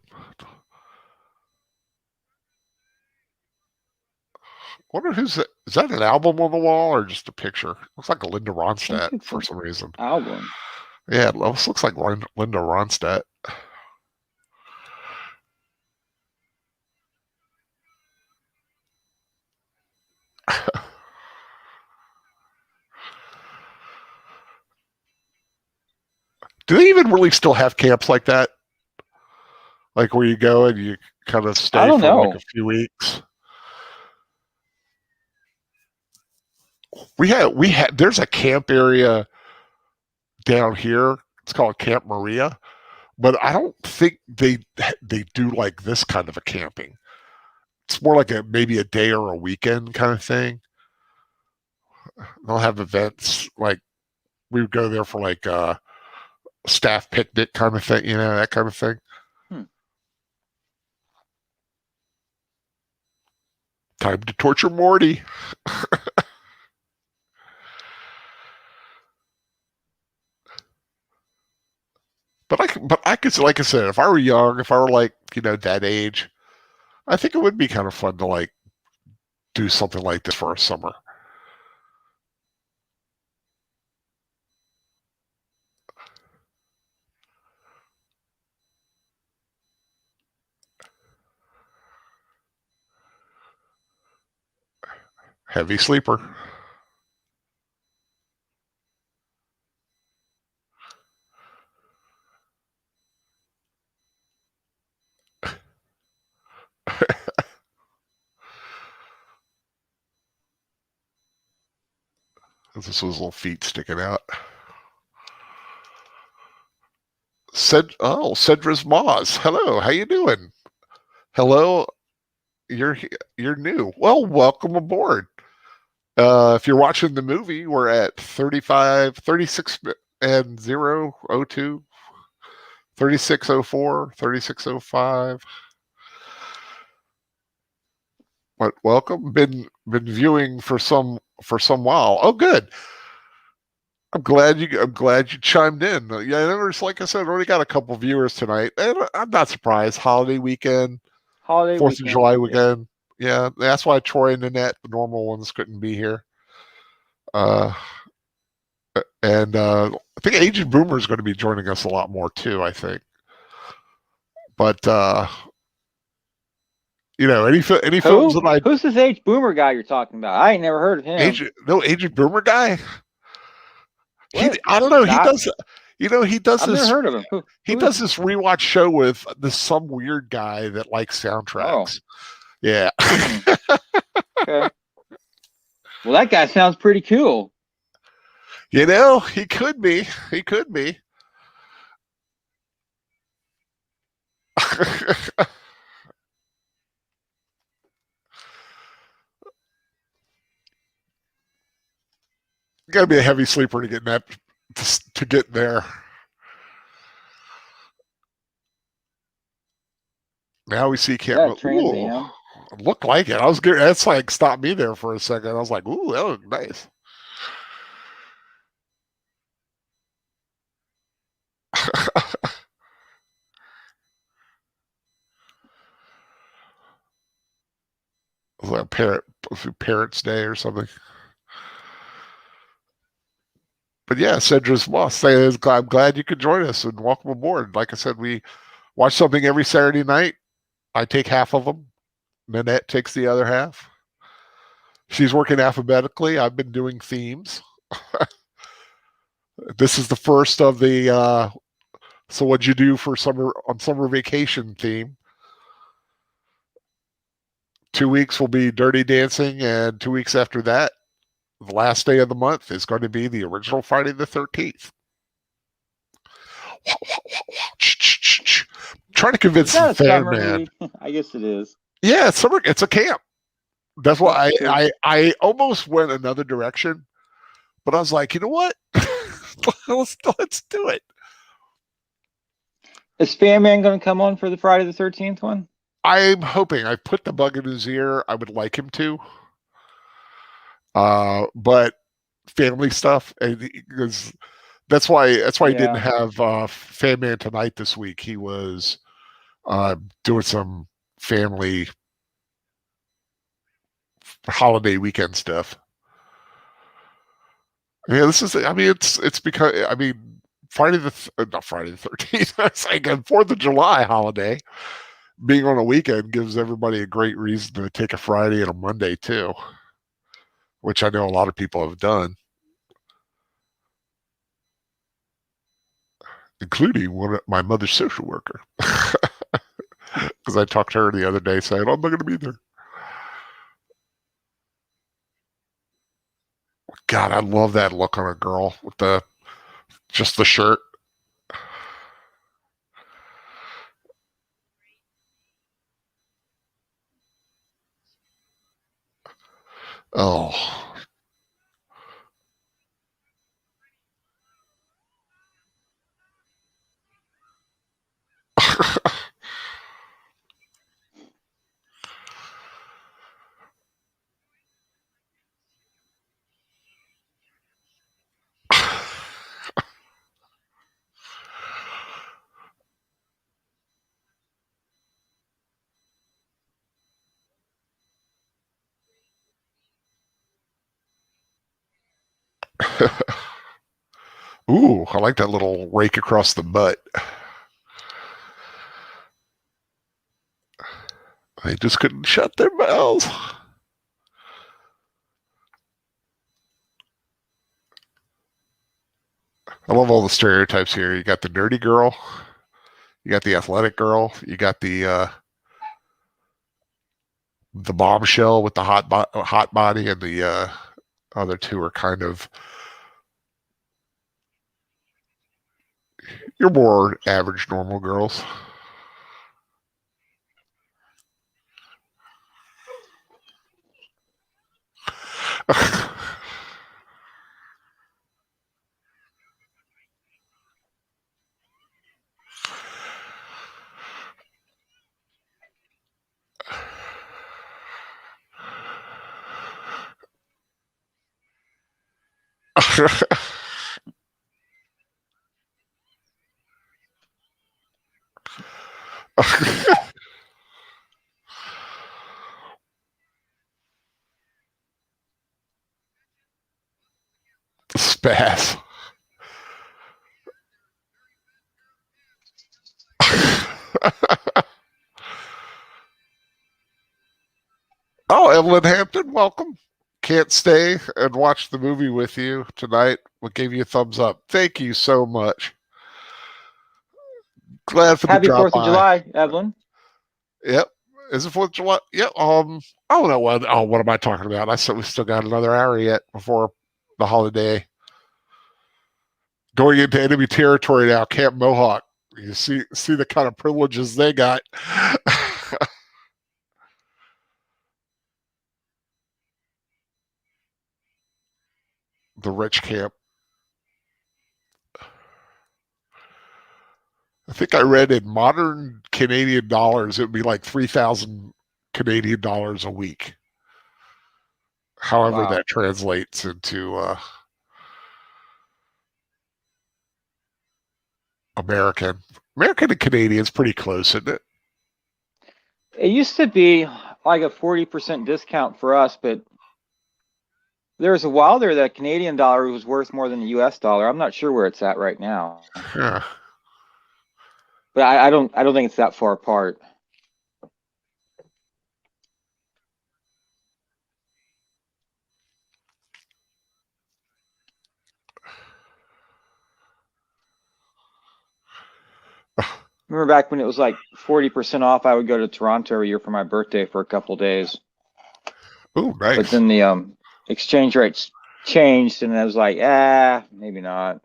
Wonder who's that? Is that an album on the wall or just a picture? Looks like a Linda Ronstadt for some reason. Album. Yeah, it looks like Linda Ronstadt. Do they even really still have camps like that? Like where you go and you kind of stay for like a few weeks? There's a camp area down here. It's called Camp Maria, but I don't think they do like this kind of a camping. It's more like maybe a day or a weekend kind of thing. They'll have events like we would go there for like staff picnic kind of thing, that kind of thing. Time to torture Morty. But I could, like I said, if I were young, if I were like, that age, I think it would be kind of fun to like do something like this for a summer. Heavy sleeper. This was his little feet sticking out. Cedra's Moz. Hello, how you doing? Hello, you're new. Well, welcome aboard. If you're watching the movie, we're at 36 and 002, 3604, 3605. But welcome. Been viewing for some while. Oh, good. I'm glad you chimed in. Yeah, there's, like I said, already got a couple viewers tonight, and I'm not surprised. Holiday weekend, 4th of July weekend. Yeah, that's why Troy and Nanette, the normal ones, couldn't be here. And I think Agent Boomer is going to be joining us a lot more too, I think. But any films that who's this Agent Boomer guy you're talking about? I ain't never heard of him. Agent Boomer guy. I don't know. He does. He does I've this. Never heard of him. He does this rewatch show with some weird guy that likes soundtracks. Oh. Yeah. Okay. Well, that guy sounds pretty cool. He could be. He could be. You gotta be a heavy sleeper to get that to get there. Now we see camera. Looked like it. I was good. That's like stopped me there for a second. I was like, "Ooh, that looked nice." Like Parents' Day or something. But yeah, Cedra's Moss. I'm glad you could join us and welcome aboard. Like I said, we watch something every Saturday night. I take half of them. Nanette takes the other half. She's working alphabetically. I've been doing themes. This is the first of the so what'd you do for summer vacation theme. 2 weeks will be Dirty Dancing, and 2 weeks after that, the last day of the month is going to be the original Friday the 13th. Trying to convince the fan, I guess it is. Yeah, it's summer. It's a camp. That's why I almost went another direction, but I was like, you know what? let's do it. Is Fan Man going to come on for the Friday the 13th one? I'm hoping. I put the bug in his ear. I would like him to. But family stuff, because that's why he didn't have Fan Man tonight this week. He was doing some family holiday weekend stuff. Yeah, this is. I mean, it's because Friday the 13th. It's like a 4th of July holiday. Being on a weekend gives everybody a great reason to take a Friday and a Monday too, which I know a lot of people have done, including my mother's social worker, because I talked to her the other day saying, I'm not going to be there. God, I love that look on a girl with just the shirt. Oh. Ooh, I like that little rake across the butt. They just couldn't shut their mouths. I love all the stereotypes here. You got the nerdy girl, you got the athletic girl, you got the bombshell with the hot body and the Other two are kind of, you're more average, normal girls. Spaz. Oh, Evelyn Hampton, welcome. Can't stay and watch the movie with you tonight. We'll give you a thumbs up. Thank you so much. Glad for the Happy drop 4th of by. July, Evelyn. Yep. Is it 4th of July? Yep. I don't know what. Oh, what am I talking about? I said we still got another hour yet before the holiday. Going into enemy territory now, Camp Mohawk. You see the kind of privileges they got. The rich camp. I think I read in modern Canadian dollars, it would be like 3,000 Canadian dollars a week. However, Wow. that translates into American. American and Canadian is pretty close, isn't it? It used to be like a 40% discount for us, but there was a while there that Canadian dollar was worth more than the US dollar. I'm not sure where it's at right now. Yeah. But I don't think it's that far apart. Remember back when it was like 40% off, I would go to Toronto every year for my birthday for a couple of days. Oh, nice. But then the exchange rates changed, and I was like, maybe not.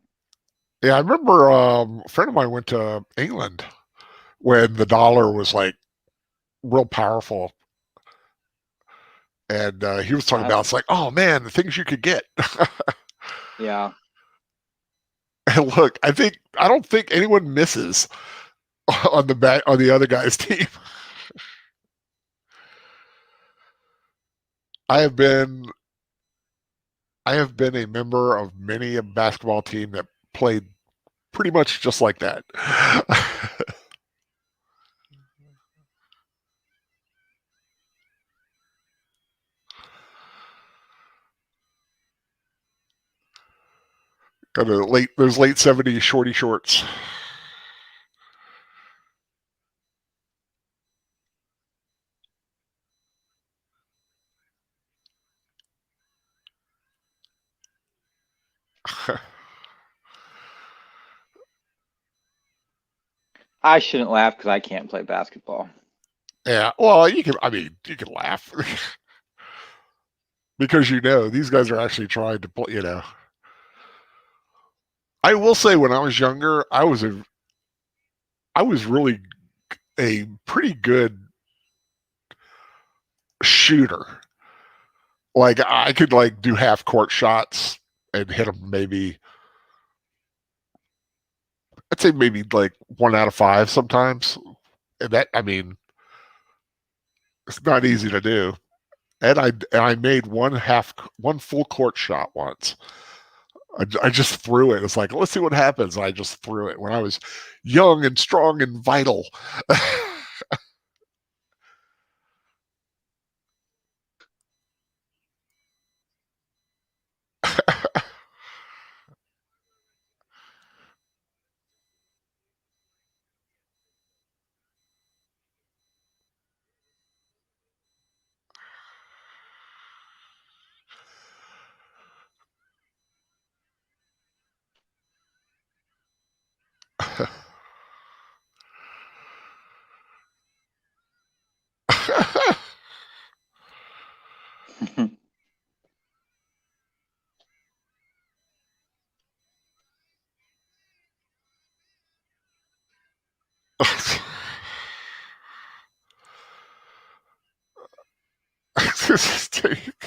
Yeah, I remember a friend of mine went to England when the dollar was like real powerful. And he was talking about, it's like, oh man, the things you could get. Yeah. And look, I don't think anyone misses on the other guy's team. I have been a member of many a basketball team that played pretty much just like that. Got those late 70s shorty shorts. I shouldn't laugh because I can't play basketball. Yeah, well, you can laugh because these guys are actually trying to play. I will say, when I was younger, I was really a pretty good shooter. Like, I could like do half court shots and hit them maybe. I'd say maybe like 1 out of 5 sometimes. And that, I mean, it's not easy to do. And I made one full court shot once. I just threw it. It's like, let's see what happens. I just threw it when I was young and strong and vital.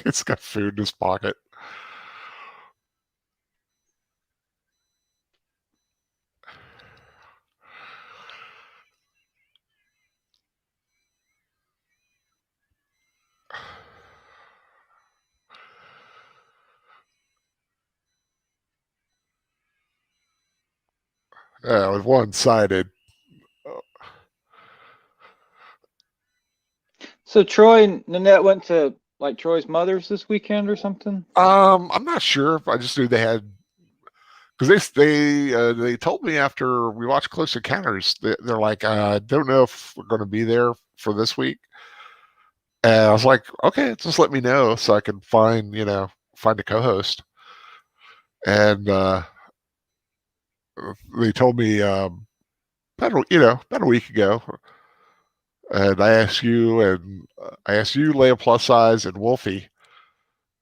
He's got food in his pocket. Yeah, it was one-sided. So Troy and Nanette went to like Troy's mother's this weekend or something. I'm not sure. I just knew they had because they told me after we watched Close Encounters, they're like, I don't know if we're going to be there for this week. And I was like, okay, just let me know so I can find a co-host. And they told me about a week ago, and I asked you, Leia Plus Size, and Wolfie,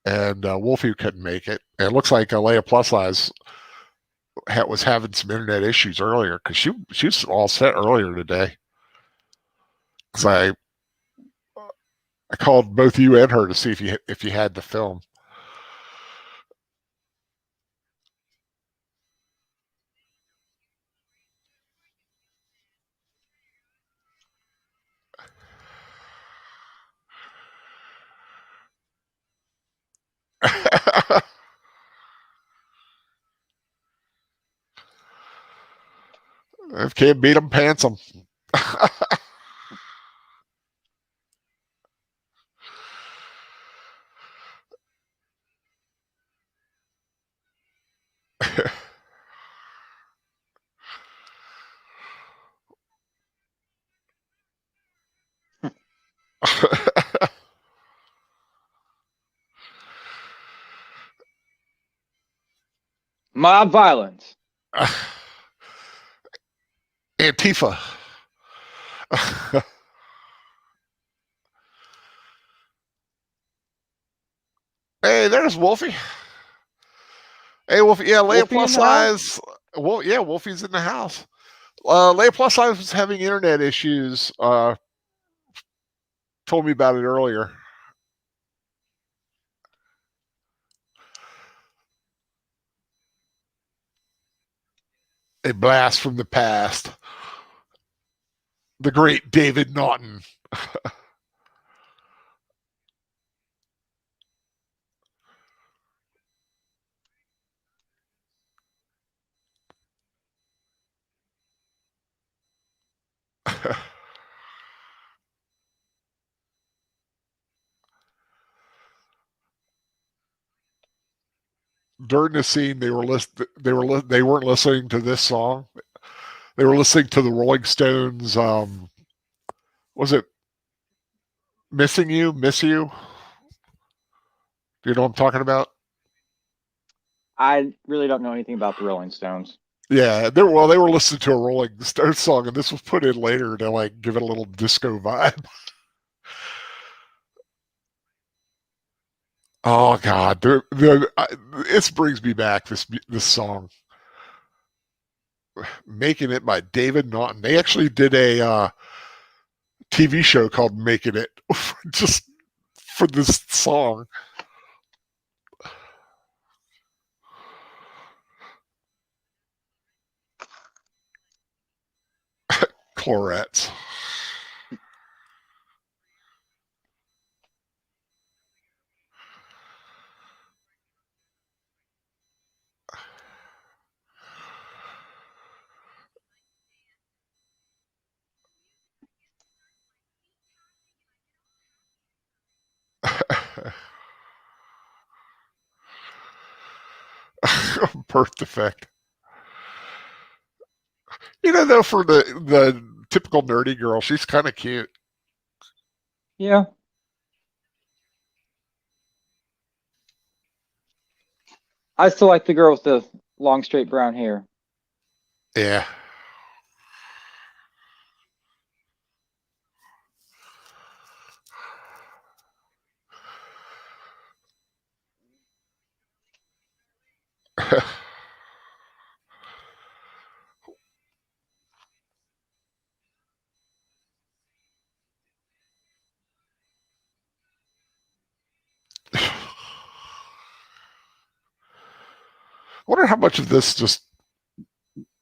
and Wolfie couldn't make it. And it looks like Leia Plus Size was having some internet issues earlier because she was all set earlier today. Because I called both you and her to see if you had the film. If can't beat them, pants them. Mob violence. Antifa. Hey, there's Wolfie. Hey, Wolfie. Yeah, Leia Wolfie Plus in the house. Size. Well, yeah, Wolfie's in the house. Leia Plus Size was having internet issues. Told me about it earlier. A blast from the past. The great David Naughton. During the scene, they weren't listening to this song. They were listening to the Rolling Stones. Was it "Missing You"? Miss You? Do you know what I'm talking about? I really don't know anything about the Rolling Stones. Yeah, they were listening to a Rolling Stones song, and this was put in later to like give it a little disco vibe. Oh God, this brings me back. This song, "Making It" by David Naughton. They actually did a TV show called "Making It" just for this song. Clorettes. Birth defect. Though, for the typical nerdy girl, she's kind of cute. Yeah, I still like the girl with the long, straight brown hair. Yeah. wonder how much of this just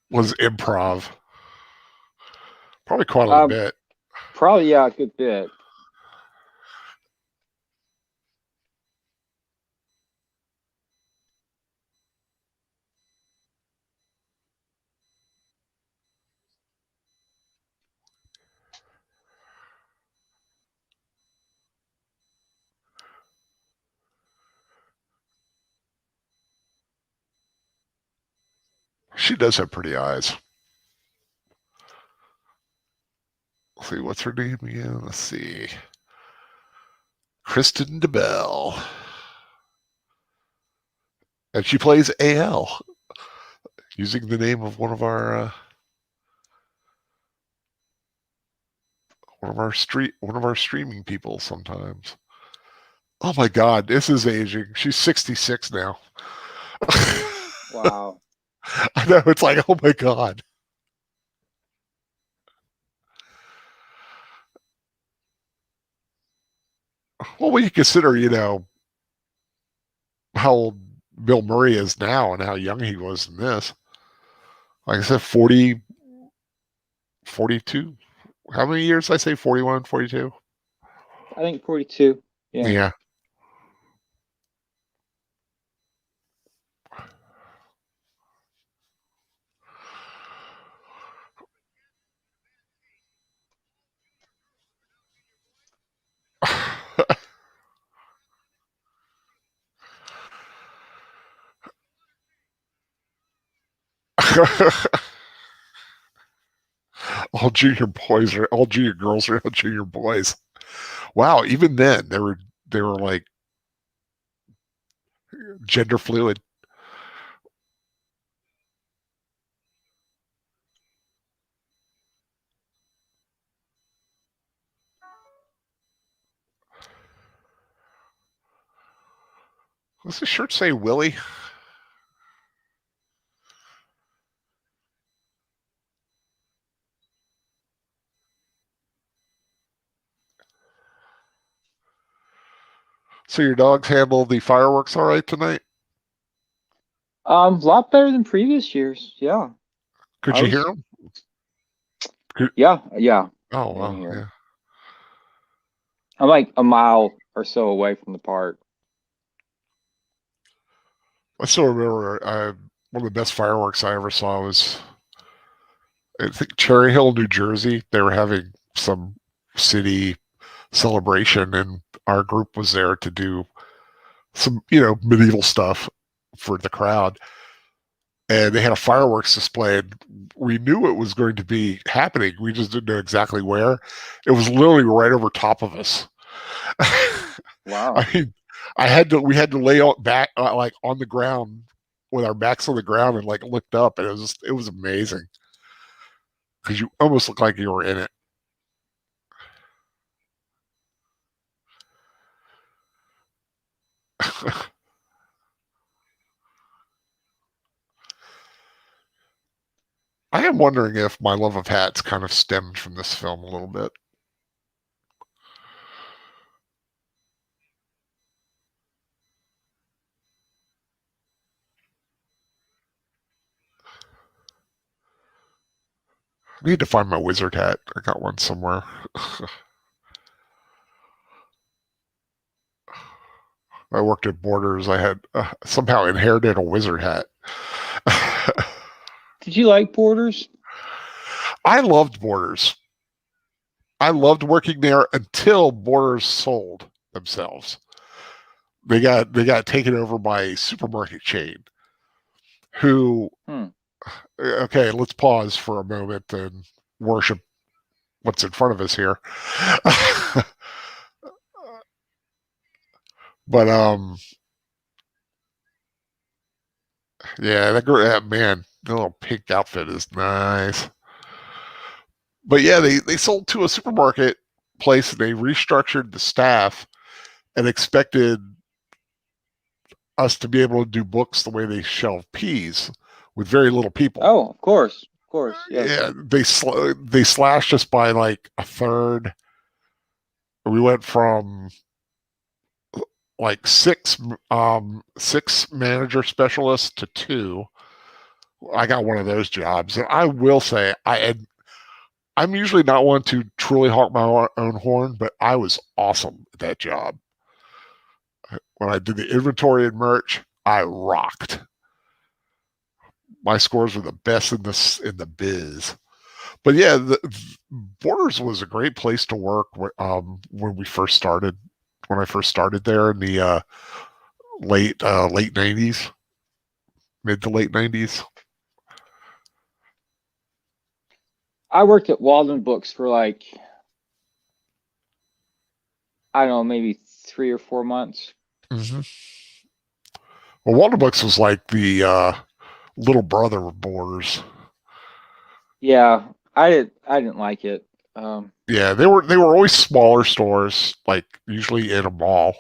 was improv. Probably quite a bit. Probably, yeah, a good bit. She does have pretty eyes. Let's see, what's her name again? Let's see. Kristen DeBell. And she plays AL, using the name of one of our streaming people sometimes. Oh my God, this is aging. She's 66 now. Wow. I know, it's like, oh my God. Well, when you consider, how old Bill Murray is now and how young he was in this. Like I said, 40, 42. How many years did I say? 41, 42? I think 42. Yeah. Yeah. all junior girls are all junior boys. Wow, even then they were like gender fluid. Does the shirt say Willie? So your dogs handled the fireworks all right tonight? A lot better than previous years. Yeah. Could you hear them? Yeah. Oh, wow. Yeah. I'm like a mile or so away from the park. I still remember one of the best fireworks I ever saw was, I think, Cherry Hill, New Jersey. They were having some city celebration, and our group was there to do some, medieval stuff for the crowd. And they had a fireworks display, and we knew it was going to be happening. We just didn't know exactly where. It was literally right over top of us. Wow. I mean, we had to lay back like on the ground with our backs on the ground and like looked up, and it was amazing because you almost looked like you were in it. I am wondering if my love of hats kind of stemmed from this film a little bit. I need to find my wizard hat. I got one somewhere. I worked at Borders. I had somehow inherited a wizard hat. Did you like Borders? I loved Borders. I loved working there until Borders sold themselves. They got taken over by a supermarket chain who okay, let's pause for a moment and worship what's in front of us here. But yeah, that man, the little pink outfit is nice. But yeah, they sold to a supermarket place, and they restructured the staff and expected us to be able to do books the way they shelve peas with very little people. Oh, of course. Yes. Yeah, they slashed us by like a third. We went from like six manager specialists to two. I got one of those jobs, and I will say I'm usually not one to truly honk my own horn, but I was awesome at that job. When I did the inventory and merch, I rocked. My scores were the best in the biz. But yeah, Borders was a great place to work when we first started. When I first started there in the late '90s, mid to late '90s. I worked at Walden Books for like, I don't know, maybe 3 or 4 months. Mm-hmm. Well, Walden Books was like the little brother of Borders. Yeah, I didn't like it. Yeah, they were always smaller stores, like usually in a mall.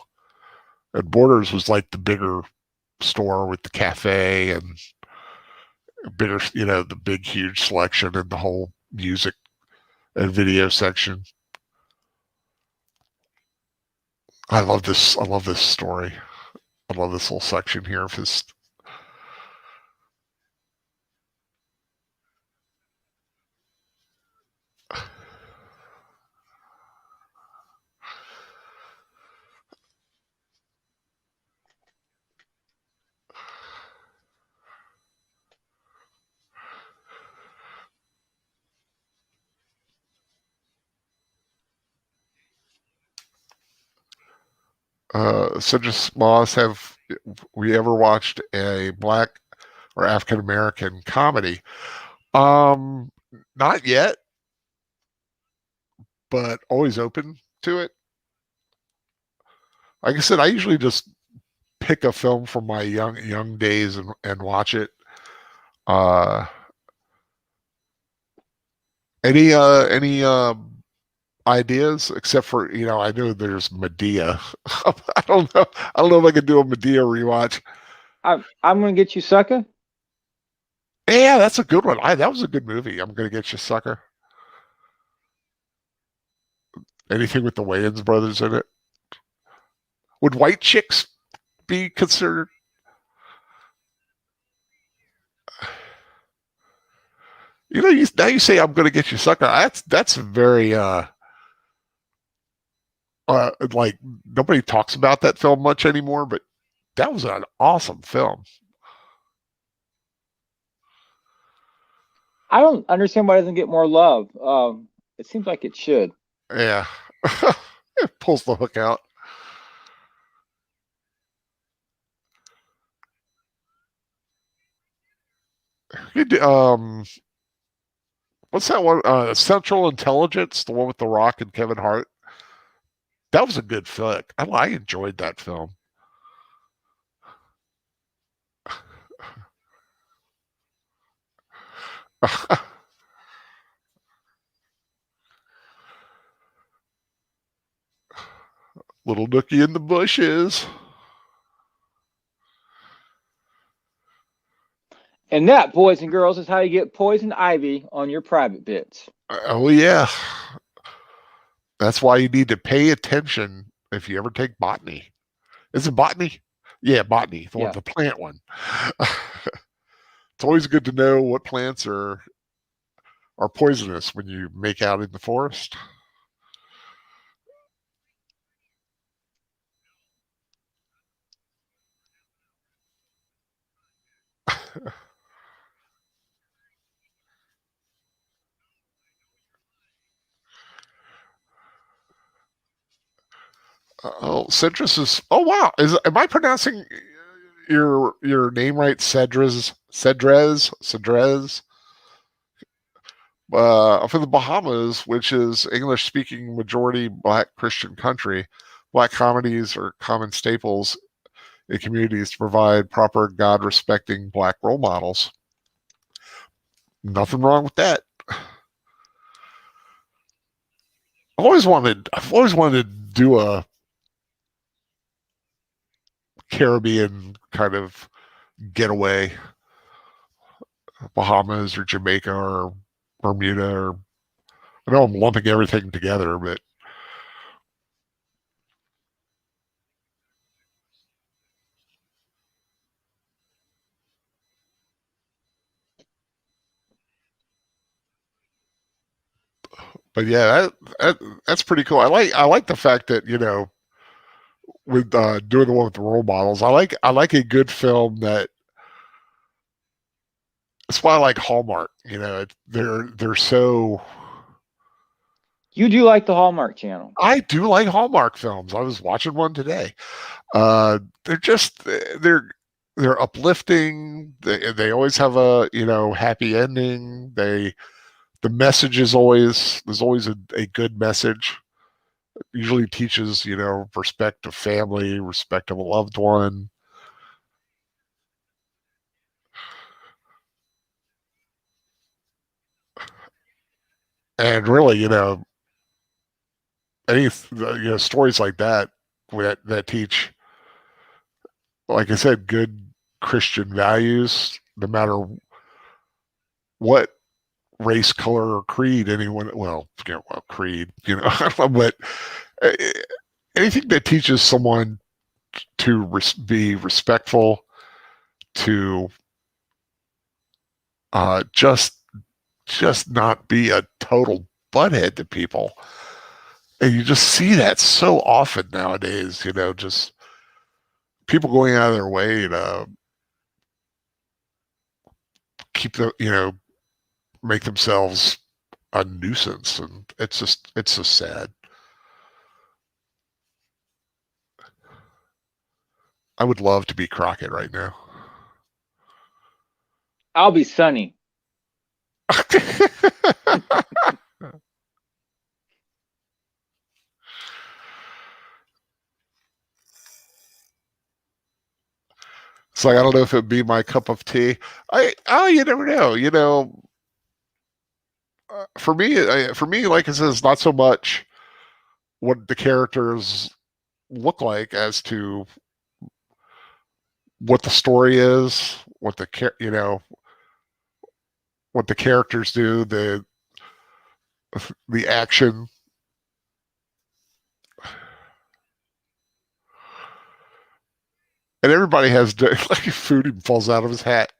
And Borders was like the bigger store with the cafe and bigger, the big huge selection and the whole music and video section. I love this. I love this story. I love this whole section here of his. Cedric Moss, have we ever watched a black or African American comedy? Um, Not yet, but always open to it. Like I said, I usually just pick a film from my young days and watch it. Uh, any ideas except for I know there's Medea. I don't know. I don't know if I could do a Medea rewatch. I'm gonna get you, sucker. Yeah, that's a good one. That was a good movie. I'm gonna get you, sucker. Anything with the Wayans brothers in it? Would White Chicks be considered? Now you say I'm gonna get you, sucker. That's very like nobody talks about that film much anymore, but that was an awesome film. I don't understand why it doesn't get more love. It seems like it should. Yeah. It pulls the hook out. What's that one? Central Intelligence, the one with The Rock and Kevin Hart. That was a good flick. I enjoyed that film. Little nookie in the bushes. And that, boys and girls, is how you get poison ivy on your private bits. Oh yeah. That's why you need to pay attention if you ever take botany. Is it botany? Yeah, botany, the plant one. It's always good to know what plants are poisonous when you make out in the forest. Oh, citrus is. Oh wow, am I pronouncing your name right? Cedrez. For the Bahamas, which is English-speaking majority Black Christian country, Black comedies are common staples in communities to provide proper God-respecting Black role models. Nothing wrong with that. I've always wanted to do a Caribbean kind of getaway, Bahamas or Jamaica or Bermuda. Or I know I'm lumping everything together, but But yeah, that's pretty cool. I like the fact that, with doing the one with the role models, I like a good film that. That's why I like Hallmark. They're so. You do like the Hallmark Channel. I do like Hallmark films. I was watching one today. They're just they're uplifting. They always have a happy ending. The message is always there's always a good message. Usually teaches respect of family, respect of a loved one. And really, any stories like that teach, like I said, good Christian values, no matter what race, color, or creed anyone. Well, creed, but uh, anything that teaches someone to be respectful, to just not be a total butthead to people. And you just see that so often nowadays, just people going out of their way to keep make themselves a nuisance. And it's so sad. I would love to be Crockett right now. I'll be Sunny. It's like, I don't know if it'd be my cup of tea. You never know. For me, like I said, it's not so much what the characters look like as to what the story is, what the characters do, the action. And everybody has like food falls out of his hat.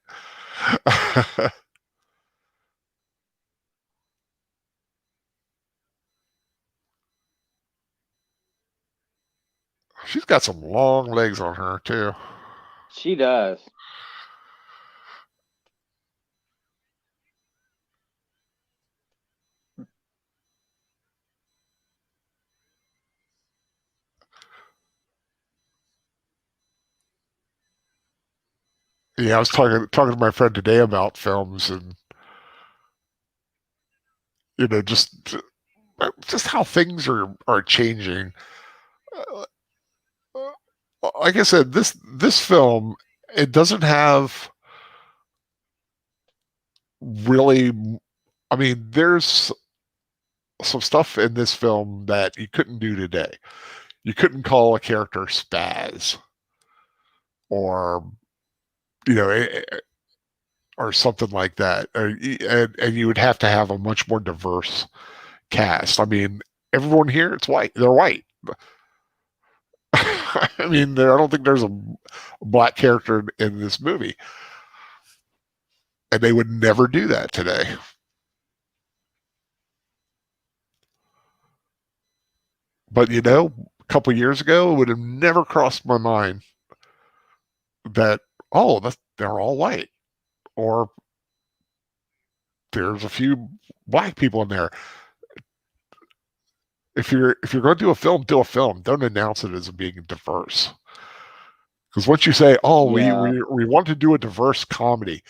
She's got some long legs on her too. She does. Yeah, I was talking to my friend today about films, and just how things are changing. Uh, like I said, this film, it doesn't have really. I mean, there's some stuff in this film that you couldn't do today. You couldn't call a character spaz, or you know, or something like that, and you would have to have a much more diverse cast. I mean, everyone here, it's white. They're white. I mean, I don't think there's a black character in this movie, and they would never do that today. But a couple years ago, it would have never crossed my mind that they're all white, or there's a few black people in there. If you're going to do a film, do a film. Don't announce it as being diverse. Because once you say, "Oh, Yeah. we want to do a diverse comedy,"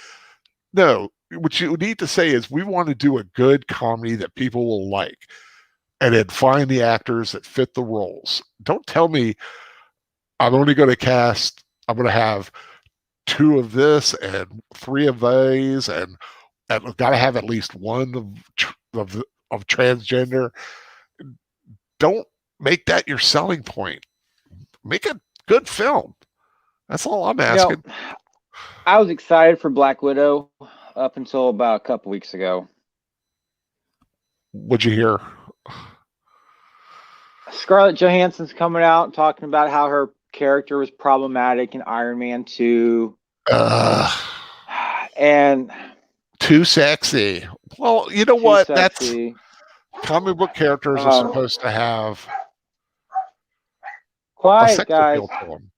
no, what you need to say is, "We want to do a good comedy that people will like," and then find the actors that fit the roles. Don't tell me I'm only going to cast. I'm going to have 2 of this and 3 of these, and I've got to have at least one of transgender. Don't make that your selling point. Make a good film. That's all I'm asking. I was excited for Black Widow up until about a couple weeks ago. What'd you hear? Scarlett Johansson's coming out talking about how her character was problematic in Iron Man 2. And too sexy. Well, you know what? Sexy. comic book characters are supposed to have a Quiet, sex guys. appeal to them.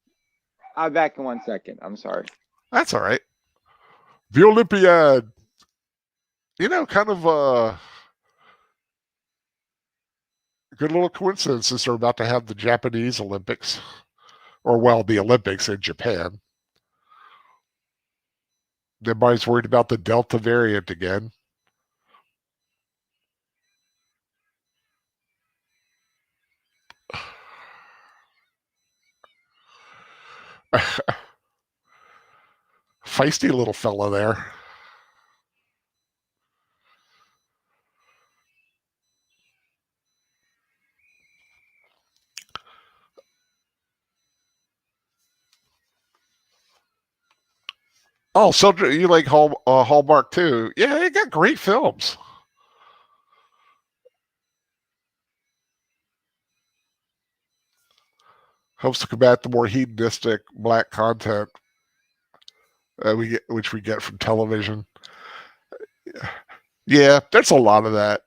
I'll be back in 1 second. I'm sorry. That's all right. The Olympiad, kind of a good little coincidence since they're about to have the Japanese Olympics, or the Olympics in Japan. Everybody's worried about the Delta variant again. Feisty little fella there. Oh, so you like Hallmark too? Yeah, they got great films. Helps to combat the more hedonistic black content which we get from television. Yeah, there's a lot of that,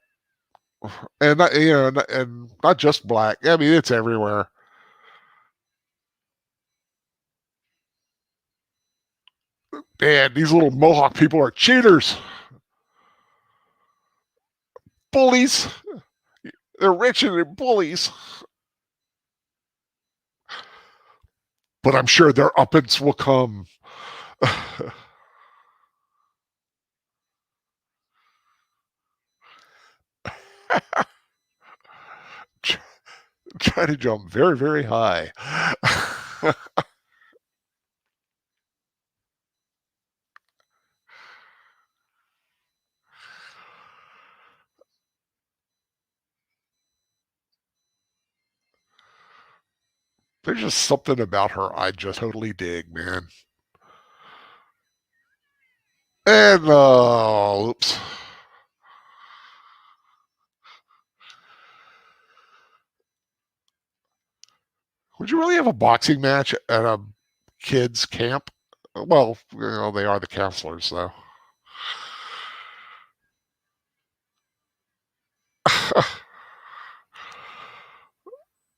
and and not just black. I mean, it's everywhere. Man, these little Mohawk people are cheaters, bullies. They're rich and they're bullies. But I'm sure their uppance will come. Try to jump very, very high. There's just something about her I just totally dig, man. And oops. Would you really have a boxing match at a kids' camp? Well, they are the counselors, though.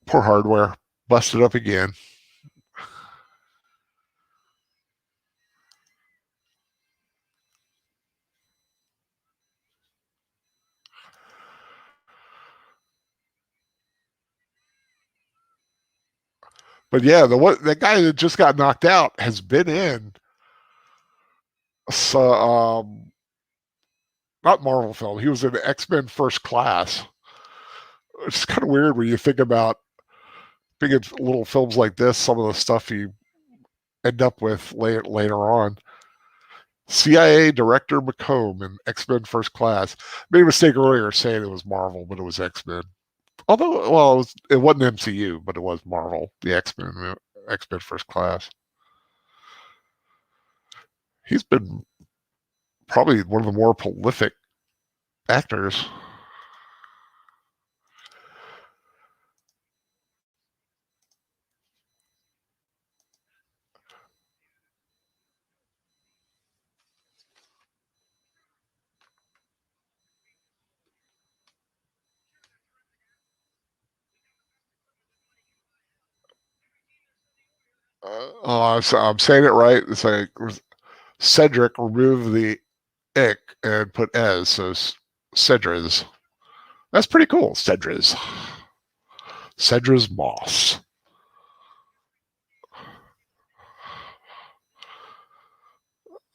Poor Hardware. Busted up again. But yeah, the guy that just got knocked out has been in not Marvel film. He was in X-Men First Class. It's kind of weird when you think about big little films like this, some of the stuff you end up with later on. CIA Director McComb in X-Men First Class. Made a mistake earlier saying it was Marvel, but it was X-Men. Although, well, it wasn't MCU, but it was Marvel, the X-Men First Class. He's been probably one of the more prolific actors. I'm saying it right. It's like Cedric removed the ick and put ez, so Cedras. That's pretty cool. Cedras Moss.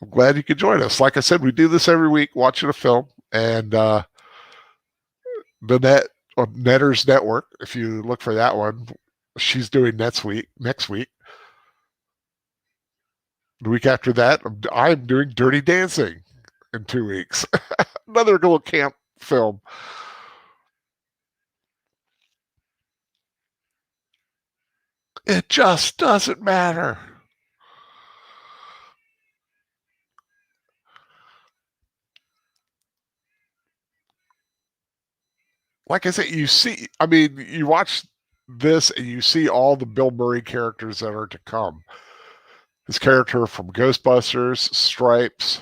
I'm glad you could join us. Like I said, we do this every week, watching a film, and the Netters Network. If you look for that one, she's doing next week. The week after that, I'm doing Dirty Dancing in 2 weeks. Another little camp film. It just doesn't matter. Like I said, you watch this and you see all the Bill Murray characters that are to come. His character from Ghostbusters, Stripes,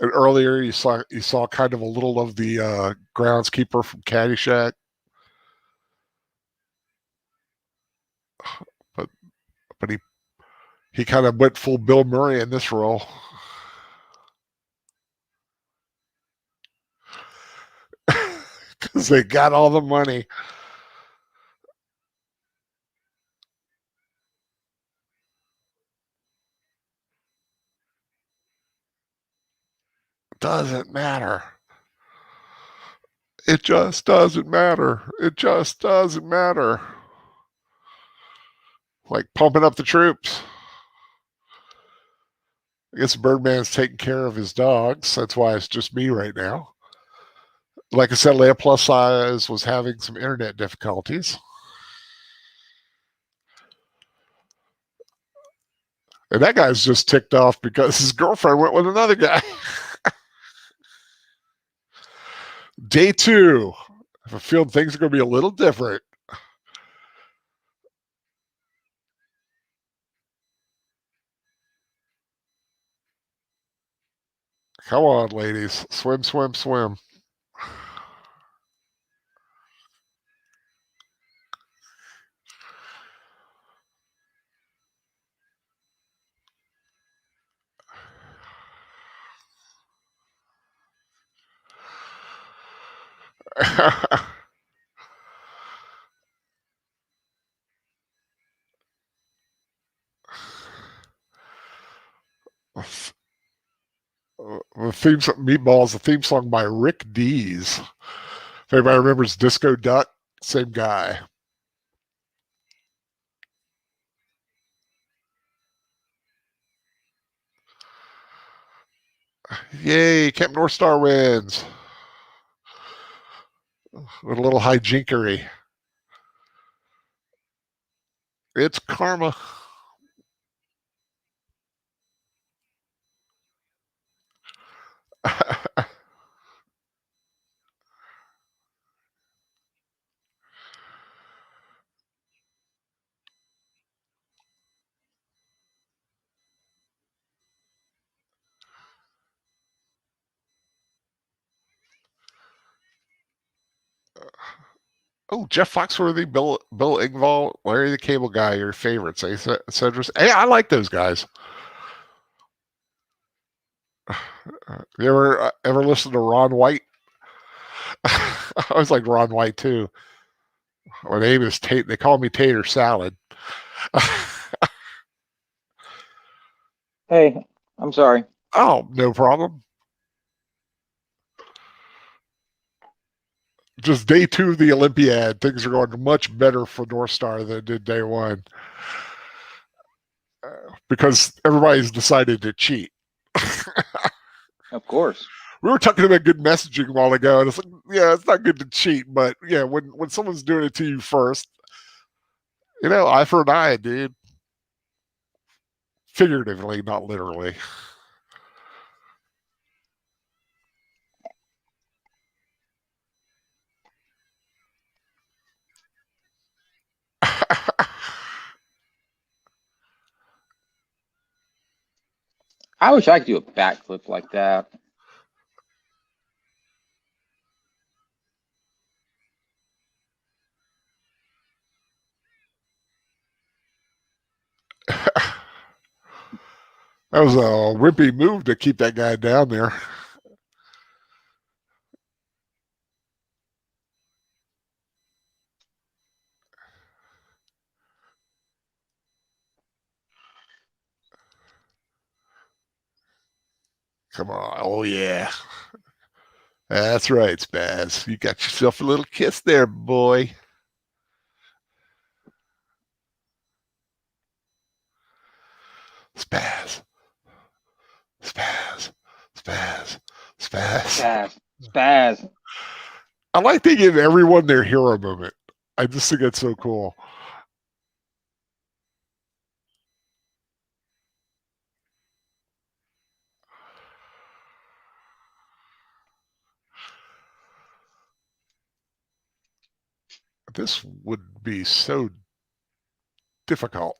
And earlier you saw kind of a little of the groundskeeper from Caddyshack, but he kind of went full Bill Murray in this role. Because they got all the money. Doesn't matter. It just doesn't matter. It just doesn't matter. Like pumping up the troops. I guess Birdman's taking care of his dogs. That's why it's just me right now. Like I said, Leia Plus Size was having some internet difficulties. And that guy's just ticked off because his girlfriend went with another guy. Day 2. I have a feeling things are going to be a little different. Come on, ladies. Swim, swim, swim. The theme song, Meatballs, the theme song by Rick Dees. If anybody remembers Disco Duck, same guy. Yay, Camp North Star wins. With a little hijinkery. It's karma. Oh, Jeff Foxworthy, Bill Engvall, Larry the Cable Guy, your favorites. Cedrus. Hey, I like those guys. You ever listen to Ron White? I always like Ron White too. My name is Tate. They call me Tater Salad. Hey, I'm sorry. Oh, no problem. Just day 2 of the Olympiad, things are going much better for North Star than did day 1. Because everybody's decided to cheat. Of course. We were talking about good messaging a while ago, and it's like, yeah, it's not good to cheat, but yeah, when someone's doing it to you first, eye for an eye, dude. Figuratively, not literally. I wish I could do a backflip like that. That was a wimpy move to keep that guy down there. Come on. Oh, yeah. That's right, Spaz. You got yourself a little kiss there, boy. Spaz. Spaz. Spaz. Spaz. Spaz. Spaz. I like to give everyone their hero moment. I just think it's so cool. This would be so difficult.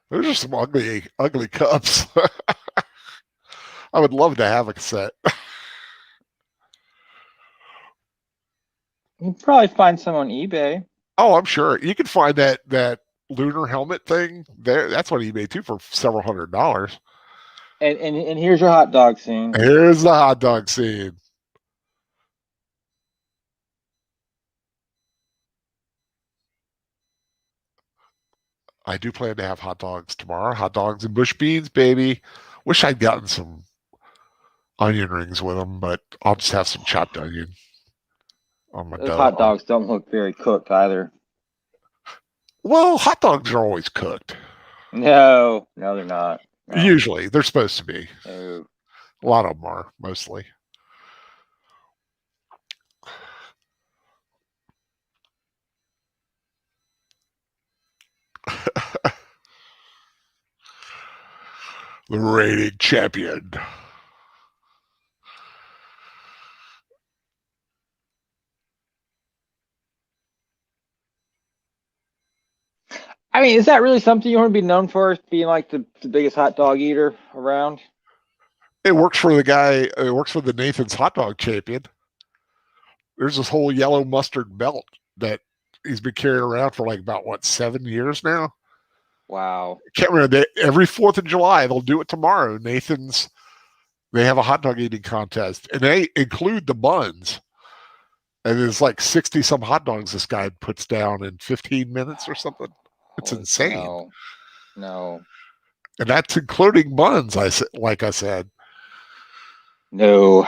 Those are some ugly, ugly cups. I would love to have a cassette. You can probably find some on eBay. Oh, I'm sure you can find that lunar helmet thing there. That's on eBay too for several $100s. And here's your hot dog scene. Here's the hot dog scene. I do plan to have hot dogs tomorrow. Hot dogs and bush beans, baby. Wish I'd gotten some onion rings with them, but I'll just have some chopped onion on my Those dough. hot dogs don't look very cooked either. Well, hot dogs are always cooked. No, they're not. No. Usually, they're supposed to be. No. A lot of them are, mostly. The reigning champion. I mean, is that really something you want to be known for, being like the biggest hot dog eater around? It works for the guy. It works for the Nathan's hot dog champion. There's this whole yellow mustard belt that he's been carrying around for like about 7 years now. Wow. Can't remember. Every 4th of July, they'll do it tomorrow. Nathan's, they have a hot dog eating contest, and they include the buns. And there's like 60 some hot dogs this guy puts down in 15 minutes or something. It's insane. No. And that's including buns, like I said. No.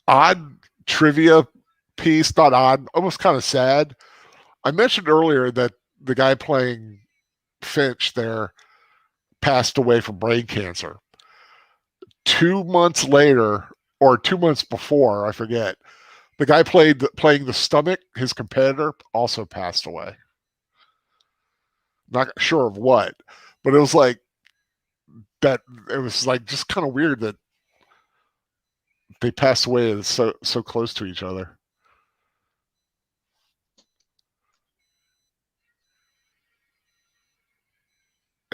Odd trivia piece, not odd, almost kind of sad. I mentioned earlier that the guy playing Finch there passed away from brain cancer. 2 months later, or 2 months before, I forget, the guy playing the stomach, his competitor, also passed away. Not sure of what, but it was like that. It was like just kind of weird that they passed away so close to each other.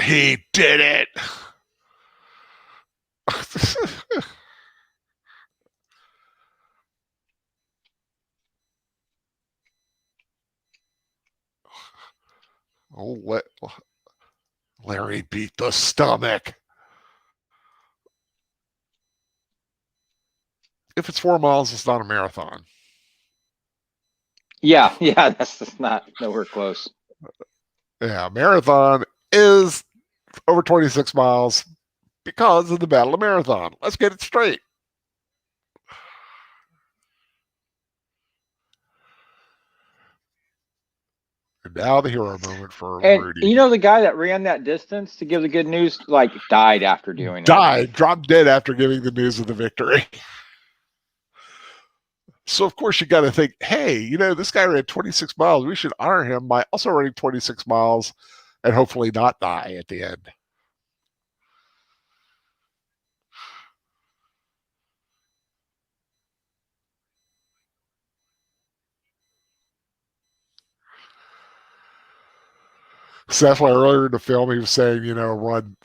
He did it. Oh, Larry beat the stomach. If it's 4 miles, it's not a marathon. Yeah, that's just not nowhere close. Yeah, marathon is over 26 miles because of the Battle of Marathon. Let's get it straight. And now the hero moment for Rudy. You know, the guy that ran that distance to give the good news, like, died after doing it. Dropped dead after giving the news of the victory. So, of course, you got to think, hey, you know, this guy ran 26 miles. We should honor him by also running 26 miles and hopefully not die at the end. Seth, earlier in the film, he was saying, you know, run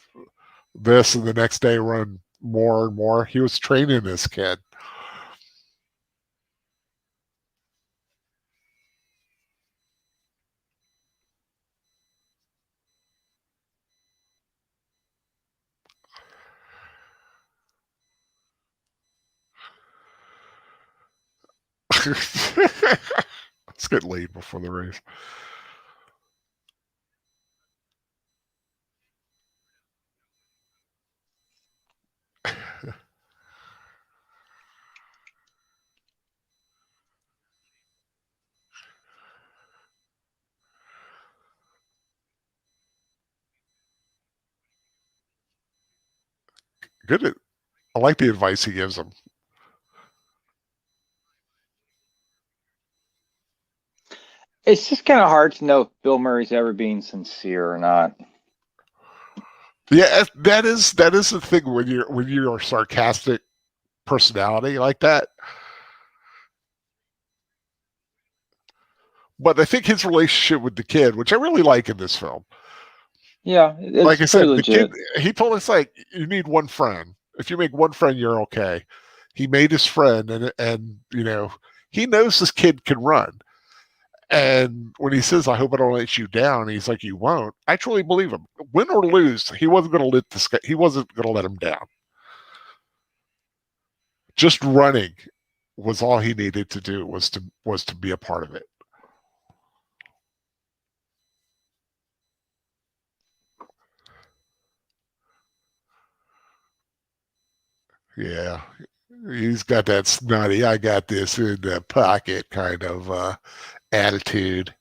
this and the next day run more and more. He was training this kid. Let's get laid before the race. Good. I like the advice he gives him. It's just kind of hard to know if Bill Murray's ever being sincere or not. Yeah, that is the thing when you're a sarcastic personality like that. But I think his relationship with the kid, which I really like in this film, Yeah, it's like I pretty said, the kid, legit. he told us like, you need one friend. If you make one friend, you're okay. He made his friend, and he knows this kid can run. And when he says, "I hope I don't let you down," he's like, "You won't." I truly believe him. Win or lose, he wasn't going to let this guy. He wasn't going to let him down. Just running was all he needed to do, was to be a part of it. Yeah, he's got that snotty, "I got this in the pocket" kind of attitude.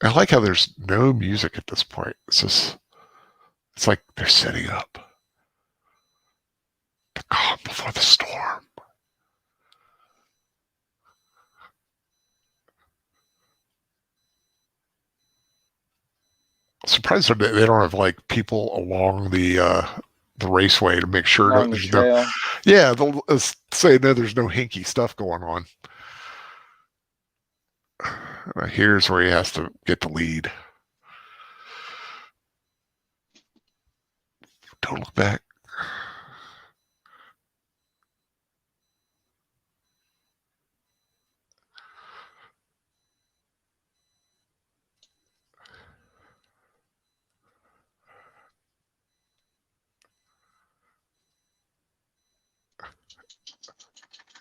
I like how there's no music at this point. It's like they're setting up the calm before the storm. Surprised they don't have like people along the raceway to make sure that Along the there's no. trail. Yeah, they'll say no, there's no hinky stuff going on. Here's where he has to get the lead. Don't look back.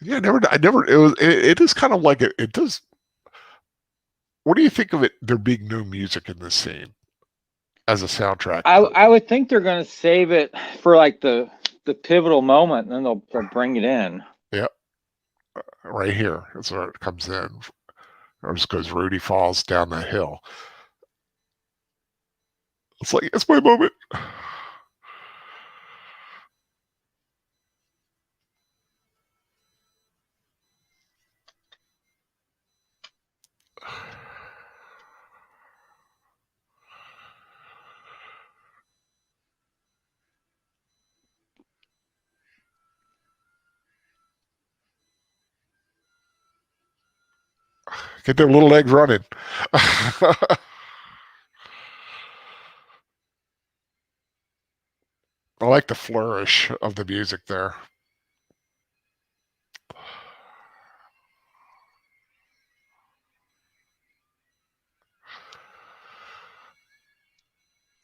Yeah, I never. It is kind of like it does. What do you think of it? There being no music in this scene as a soundtrack. I would think they're going to save it for like the pivotal moment, and then they'll bring it in. Yep, right here. That's where it comes in. Or just goes Rudy falls down the hill. It's like, it's my moment. Get their little legs running. I like the flourish of the music there.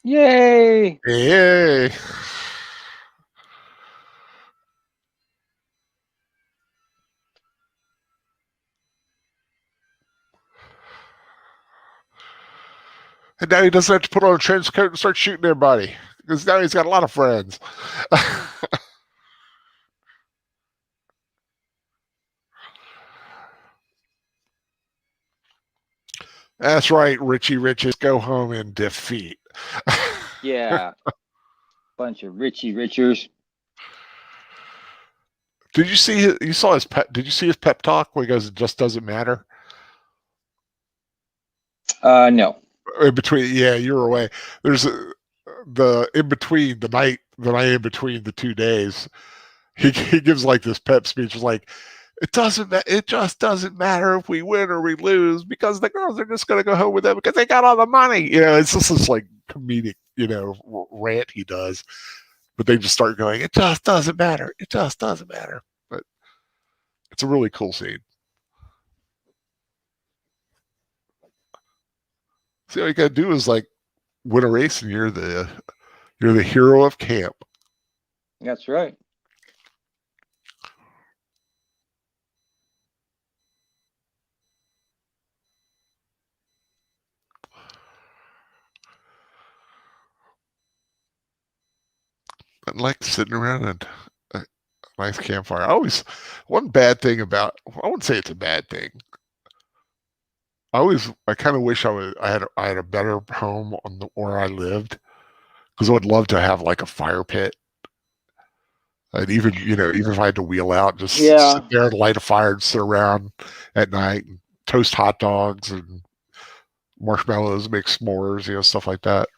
Yay! Hey. And now he doesn't have to put on a trench coat and start shooting everybody because now he's got a lot of friends. That's right, Richie Riches, go home in defeat. Yeah, bunch of Richie Richers. Did you see? You saw his pep? Did you see his pep talk where he goes, "It just doesn't matter"? No. In between, yeah, you were away. There's the in between the night in between the 2 days. He gives like this pep speech, like, it just doesn't matter if we win or we lose because the girls are just going to go home with them because they got all the money. It's just this like comedic, rant he does. But they just start going, "It just doesn't matter. It just doesn't matter." But it's a really cool scene. See, all you got to do is like win a race, and you're the hero of camp. That's right. I like sitting around and a nice campfire. One bad thing about, I wouldn't say it's a bad thing. I kind of wish I had a better home where I lived because I would love to have like a fire pit. And even if I had to wheel out, just sit Yeah. there and light a fire and sit around at night and toast hot dogs and marshmallows, make s'mores, stuff like that.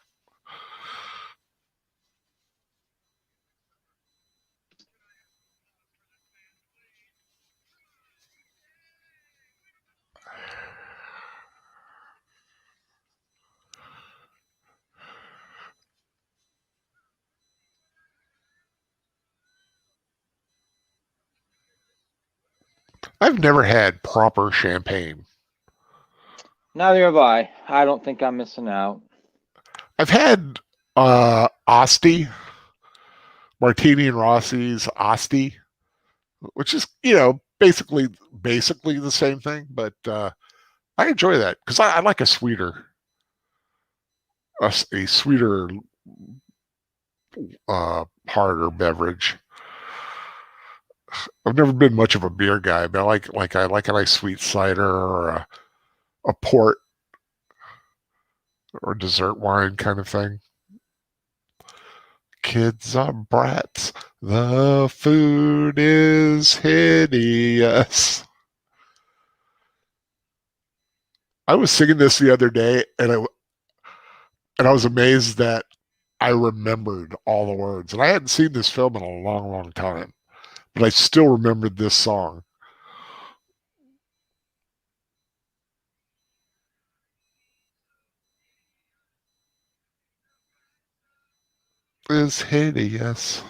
I've never had proper champagne. Neither have I. I don't think I'm missing out. I've had Asti, Martini and Rossi's Asti, which is, basically the same thing, but I enjoy that because I like a sweeter, harder beverage. I've never been much of a beer guy, but I like a nice sweet cider or a port or dessert wine kind of thing. Kids are brats. The food is hideous. I was singing this the other day, and I was amazed that I remembered all the words. And I hadn't seen this film in a long, long time, but I still remembered this song. Is hideous.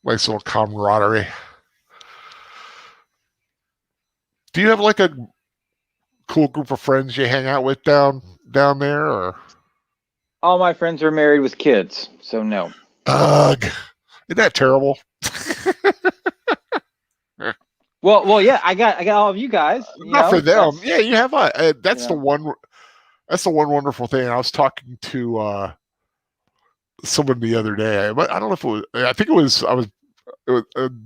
Nice little camaraderie. Do you have like a cool group of friends you hang out with down there, or? All my friends are married with kids, so no. Ugh, isn't that terrible? Well, yeah. I got all of you guys. Not for them. Yeah, you have that's the Yeah. one. That's the one wonderful thing. I was talking to someone the other day, but I don't know if it was. I think it was.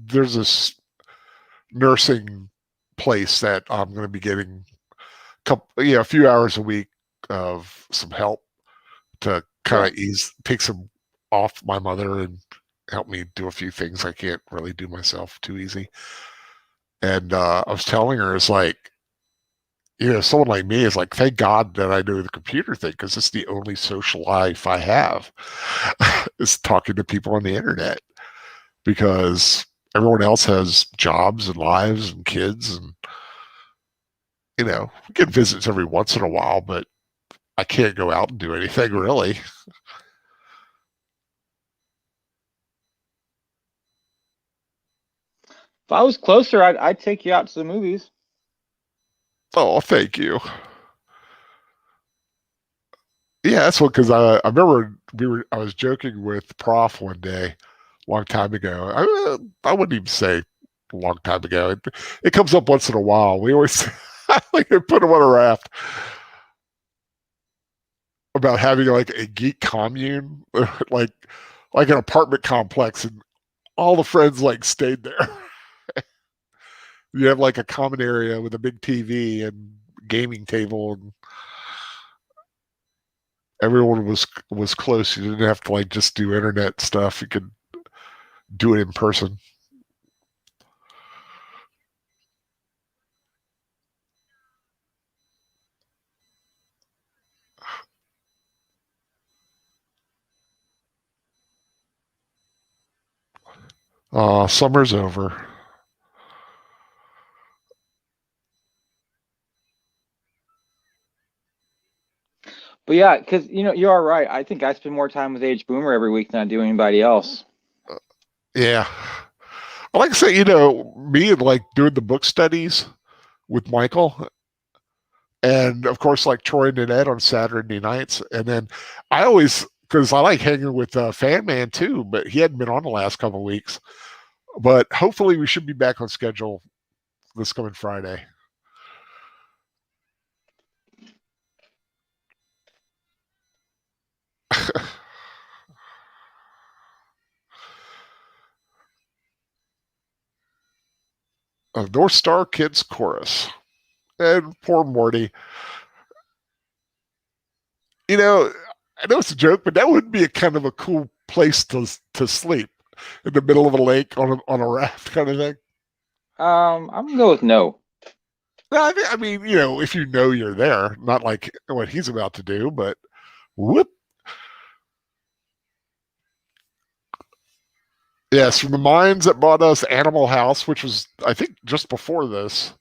There's this nursing place that I'm going to be getting a few hours a week of some help to kind of take some off my mother and help me do a few things I can't really do myself too easy. And I was telling her, it's like, someone like me is like, thank God that I know the computer thing because it's the only social life I have is talking to people on the internet because everyone else has jobs and lives and kids and, we get visits every once in a while, but I can't go out and do anything really. If I was closer, I'd take you out to the movies. Oh, thank you. Yeah, that's what because I remember I was joking with Prof one day, a long time ago. I wouldn't even say a long time ago. It comes up once in a while. We always like to put him on a raft about having like a geek commune, like like an apartment complex, and all the friends like stayed there. You have like a common area with a big TV and gaming table, and everyone was close. You didn't have to like just do internet stuff. You could do it in person. Summer's over. But yeah, because you are right. I think I spend more time with Age Boomer every week than I do anybody else. Yeah. I like to say, me and like doing the book studies with Michael and of course like Troy and Ed on Saturday nights. And then I always, because I like hanging with Fan Man too, but he hadn't been on the last couple of weeks. But hopefully we should be back on schedule this coming Friday. North Star Kids Chorus. And poor Morty. I know it's a joke, but that would be a kind of a cool place to sleep in the middle of a lake on a raft kind of thing. I'm gonna go with no. No, I mean, if you know you're there, not like what he's about to do, but whoop. Yes, from the minds that bought us Animal House, which was, I think, just before this.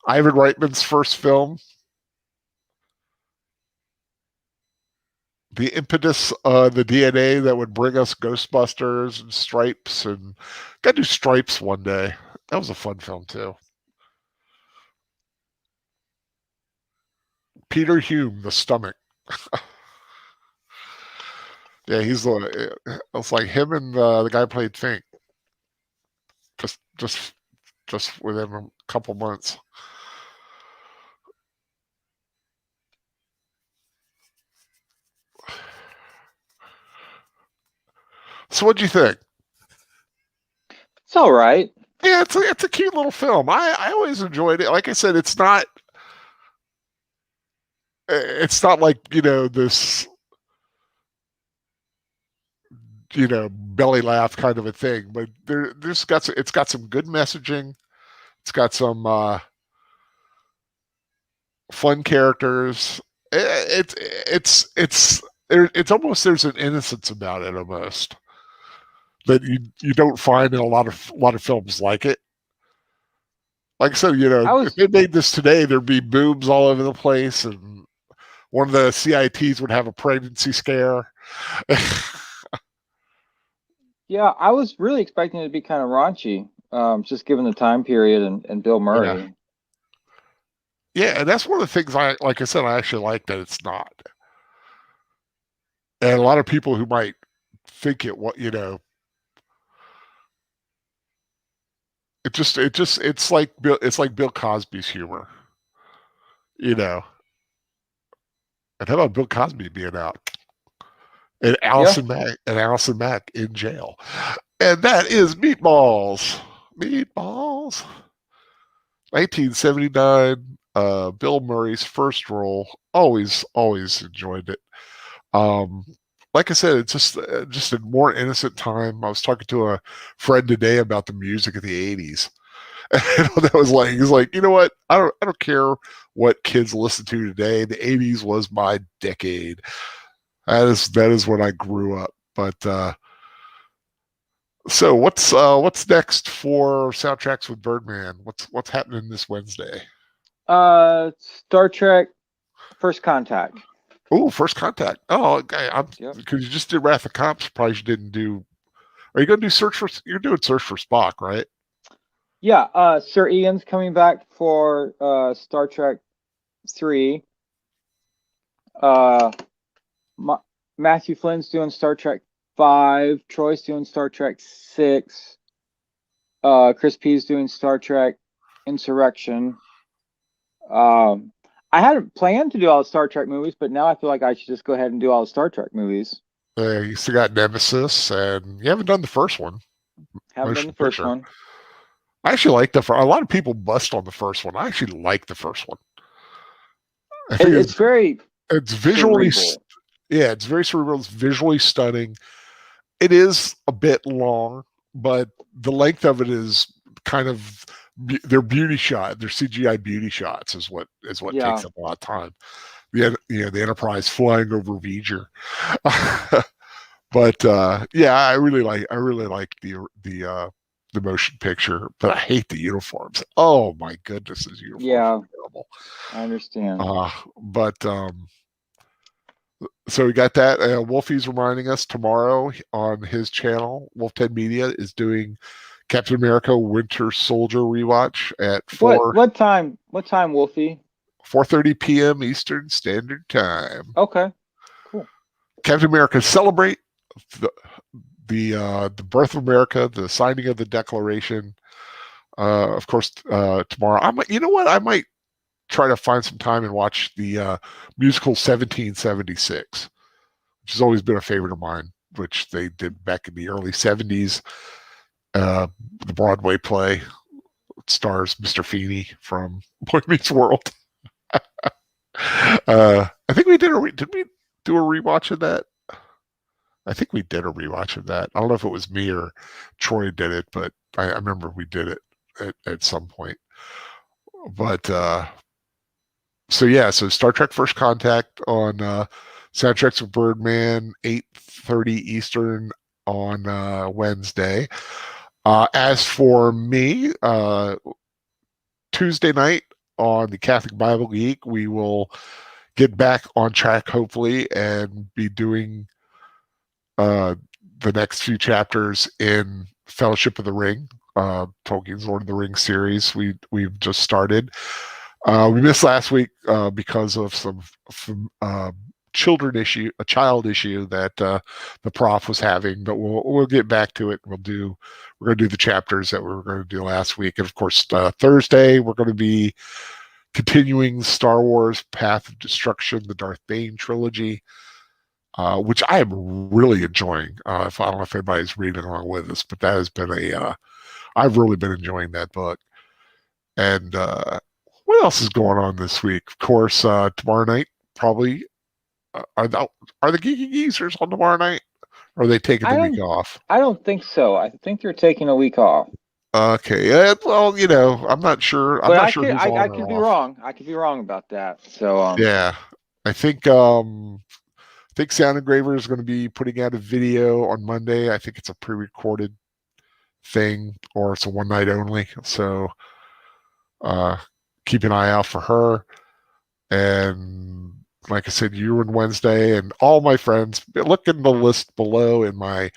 Ivan Reitman's first film. The impetus, the DNA that would bring us Ghostbusters and Stripes, and got to do Stripes one day. That was a fun film too. Peter Hume, The Stomach. Yeah, he's the. It's like him and the guy who played Fink. Just within a couple months. So what'd you think? It's all right. Yeah, it's a cute little film. I always enjoyed it. Like I said, it's not like, this, belly laugh kind of a thing, but it's got some good messaging. It's got some fun characters. It's almost, there's an innocence about it almost that you don't find in a lot of films like it. Like I said, if they made this today, there'd be boobs all over the place, and one of the CITs would have a pregnancy scare. Yeah, I was really expecting it to be kind of raunchy, just given the time period and Bill Murray. Yeah, and that's one of the things like I said, I actually like that it's not. And a lot of people who might think it's like Bill Cosby's humor, And how about Bill Cosby being out? And Allison Mack in jail. And that is Meatballs. 1979, Bill Murray's first role. Always enjoyed it. Like I said, it's just a more innocent time. I was talking to a friend today about the music of the 80s. And that was like, he's like, you know what? I don't care what kids listen to today. The 80s was my decade. That is when I grew up. But so what's next for Soundtracks with Birdman? What's happening this Wednesday? Star Trek First Contact. Oh, First Contact. Oh, okay. Because you just did Wrath of Cops. Probably you didn't do. Are you going to do You're doing Search for Spock, right? Yeah. Sir Ian's coming back for Star Trek 3. Matthew Flynn's doing Star Trek 5. Troy's doing Star Trek 6. Chris P's doing Star Trek Insurrection. I hadn't planned to do all the Star Trek movies, but now I feel like I should just go ahead and do all the Star Trek movies. You still got Nemesis, and you haven't done the first one. Haven't done the first one. I actually like a lot of people bust on the first one. I actually like the first one. It's visually, cerebral. Yeah, it's very cerebral. It's visually stunning. It is a bit long, but the length of it is kind of their beauty shot, their CGI beauty shots is what takes up a lot of time. The Enterprise flying over V'ger. But I really like the motion picture, but I hate the uniforms. Oh my goodness, these uniforms are terrible. I understand. So we got that. Wolfie's reminding us tomorrow on his channel, Wolf 10 Media, is doing Captain America Winter Soldier rewatch at 4. What time, Wolfie? 4:30 p.m. Eastern Standard Time. Okay, cool. Captain America Celebrate the birth of America, the signing of the Declaration. Of course, tomorrow. I might try to find some time and watch the musical 1776, which has always been a favorite of mine, which they did back in the early 70s. The Broadway play. It stars Mr. Feeney from Boy Meets World. I think we did we do a rewatch of that? I think we did a rewatch of that. I don't know if it was me or Troy did it, but I remember we did it at some point. But so Star Trek First Contact on Soundtracks with Birdman, 8:30 Eastern on Wednesday. As for me, Tuesday night on the Catholic Bible Geek. We will get back on track, hopefully, and be doing the next few chapters in Fellowship of the Ring, Tolkien's Lord of the Rings series. We've just started. We missed last week because of some child issue that the prof was having, but we'll get back to it. We're going to do the chapters that we were going to do last week, and of course Thursday we're going to be continuing Star Wars Path of Destruction, the Darth Bane trilogy, which I am really enjoying. I don't know if anybody's reading along with us, but that has been I've really been enjoying that book. And what else is going on this week? Of course, tomorrow night probably. Are the Geeky Geezers on tomorrow night? Or are they taking the week off? I don't think so. I think they're taking a week off. Okay. Well, I'm not sure. I'm not sure who's on I could be wrong. I could be wrong about that. So yeah, I think Sound Engraver is going to be putting out a video on Monday. I think it's a pre-recorded thing, or it's a one night only. So keep an eye out for her. And like I said, you and Wednesday and all my friends. Look in the list below in my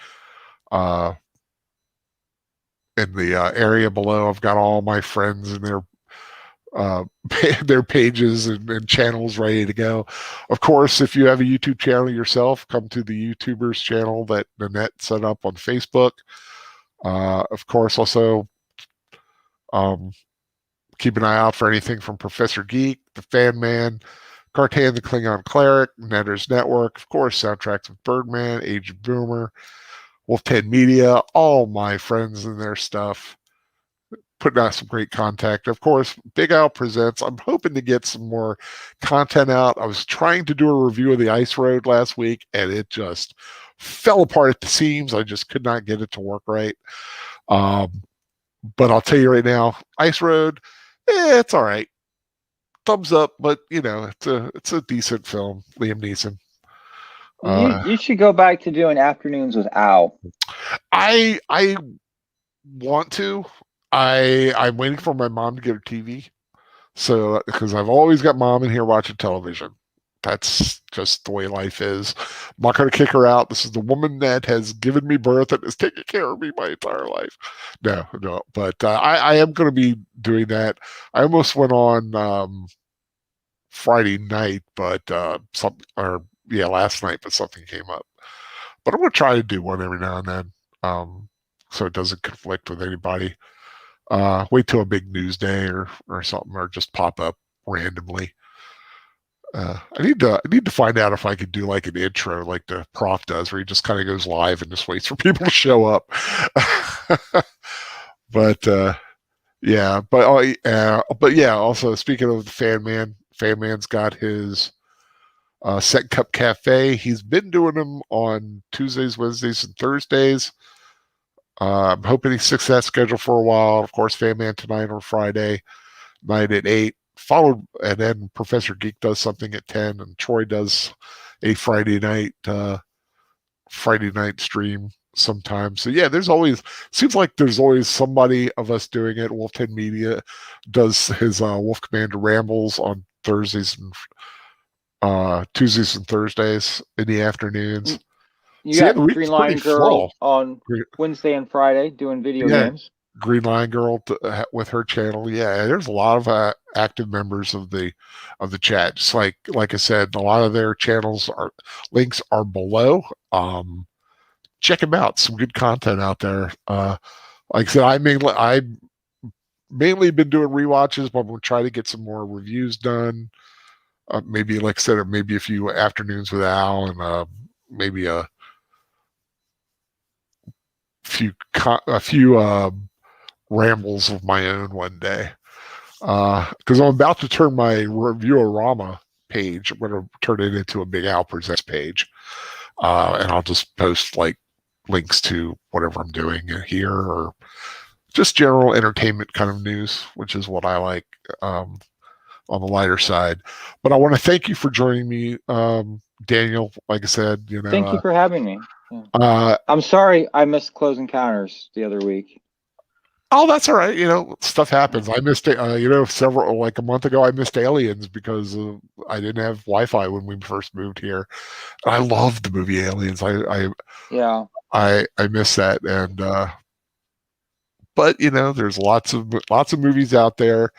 in the area below. I've got all my friends and their pages and channels ready to go. Of course, if you have a YouTube channel yourself, come to the YouTubers channel that Nanette set up on Facebook. Of course, also keep an eye out for anything from Professor Geek, the Fan Man, Cartan the Klingon Cleric, Netter's Network, of course, Soundtracks of Birdman, Age of Boomer, Wolf 10 Media, all my friends and their stuff, putting out some great content. Of course, Big Al Presents. I'm hoping to get some more content out. I was trying to do a review of the Ice Road last week, and it just fell apart at the seams. I just could not get it to work right. But I'll tell you right now, Ice Road, it's all right. Thumbs up, but it's a decent film. Liam Neeson. You should go back to doing afternoons with Al. I want to. I'm waiting for my mom to get her TV, so because I've always got mom in here watching television. That's just the way life is. I'm not going to kick her out. This is the woman that has given me birth and has taken care of me my entire life. No. But I am going to be doing that. I almost went on Friday night, but last night, but something came up. But I'm going to try to do one every now and then, so it doesn't conflict with anybody. Wait till a big news day or something, or just pop up randomly. I need to find out if I could do like an intro like the prof does, where he just kind of goes live and just waits for people to show up. But also speaking of the Fan Man's got his Set Cup Cafe. He's been doing them on Tuesdays, Wednesdays, and Thursdays. I'm hoping he sticks to that schedule for a while. Of course, Fan Man tonight on Friday night at 8. Followed, and then Professor Geek does something at 10, and Troy does a Friday night stream sometimes. So yeah, seems like there's always somebody of us doing it. Wolf 10 Media does his Wolf Commander Rambles on Thursdays and Tuesdays and Thursdays in the afternoons. You got Green Line Girl on Wednesday and Friday doing video games. Green Line Girl with her channel. Yeah, there's a lot of active members of the chat. Just like I said, a lot of their channels links are below. Check them out. Some good content out there. Like I said, I mainly been doing rewatches, but I'm gonna try to get some more reviews done. Maybe, like I said, or maybe a few afternoons with Al, and maybe a few rambles of my own one day, because I'm about to turn my Review-O-Rama page. I'm going to turn it into a Big Al Presents page, and I'll just post like links to whatever I'm doing here, or just general entertainment kind of news, which is what I like on the lighter side. But I want to thank you for joining me, Daniel. Like I said, thank you for having me. I'm sorry I missed Close Encounters the other week. Oh, that's all right. Stuff happens. I missed it. Several like a month ago, I missed Aliens because I didn't have Wi-Fi when we first moved here. I loved the movie Aliens. Yeah. I miss that, and but there's lots of movies out there.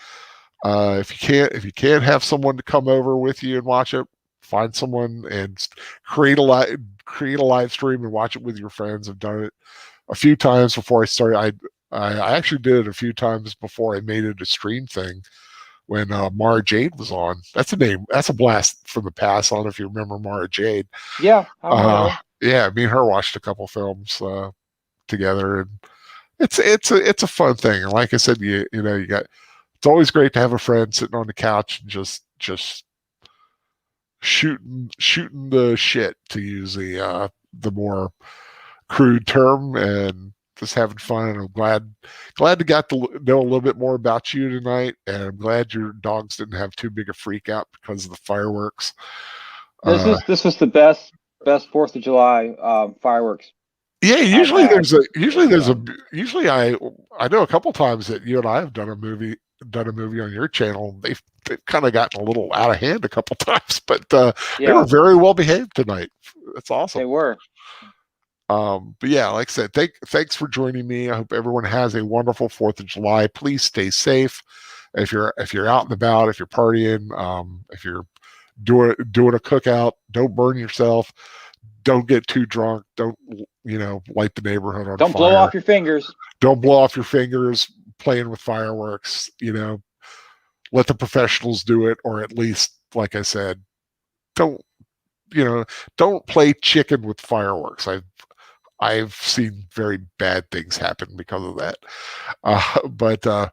If you can't have someone to come over with you and watch it, find someone and create a live stream and watch it with your friends. I've done it a few times before I started. I actually did it a few times before I made it a stream thing when Mara Jade was on. That's a name. That's a blast from the past. I don't know if you remember Mara Jade. Yeah, I remember her. Yeah, me and her watched a couple films together, and it's a fun thing. And like I said, you got. It's always great to have a friend sitting on the couch and just shooting the shit, to use the more crude term, and just having fun. And I'm glad to got to know a little bit more about you tonight, and I'm glad your dogs didn't have too big a freak out because of the fireworks. This was the best 4th of July fireworks. Yeah, usually I know a couple times that you and I have done a movie on your channel. They've kind of gotten a little out of hand a couple times, but they were very well behaved tonight. That's awesome. They were. But yeah, like I said, thanks for joining me. I hope everyone has a wonderful 4th of July. Please stay safe. If you're out and about, if you're partying, if you're doing a cookout, don't burn yourself. Don't get too drunk. Don't light the neighborhood on fire. Don't blow off your fingers. Don't blow off your fingers playing with fireworks. Let the professionals do it, or at least, like I said, don't play chicken with fireworks. I've seen very bad things happen because of that. But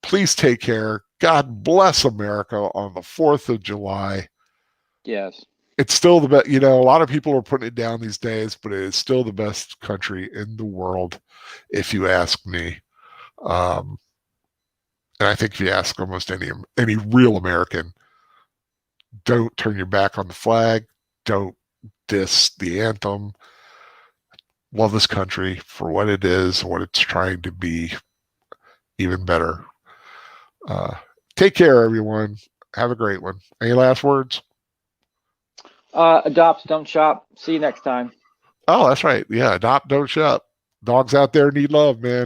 please take care. God bless America on the 4th of July. Yes. It's still the best. A lot of people are putting it down these days, but it is still the best country in the world, if you ask me. And I think if you ask almost any real American, don't turn your back on the flag. Don't diss the anthem. Love this country for what it is, what it's trying to be, even better. Take care, everyone. Have a great one. Any last words? Adopt, don't shop. See you next time. Oh, that's right. Yeah, adopt, don't shop. Dogs out there need love, man.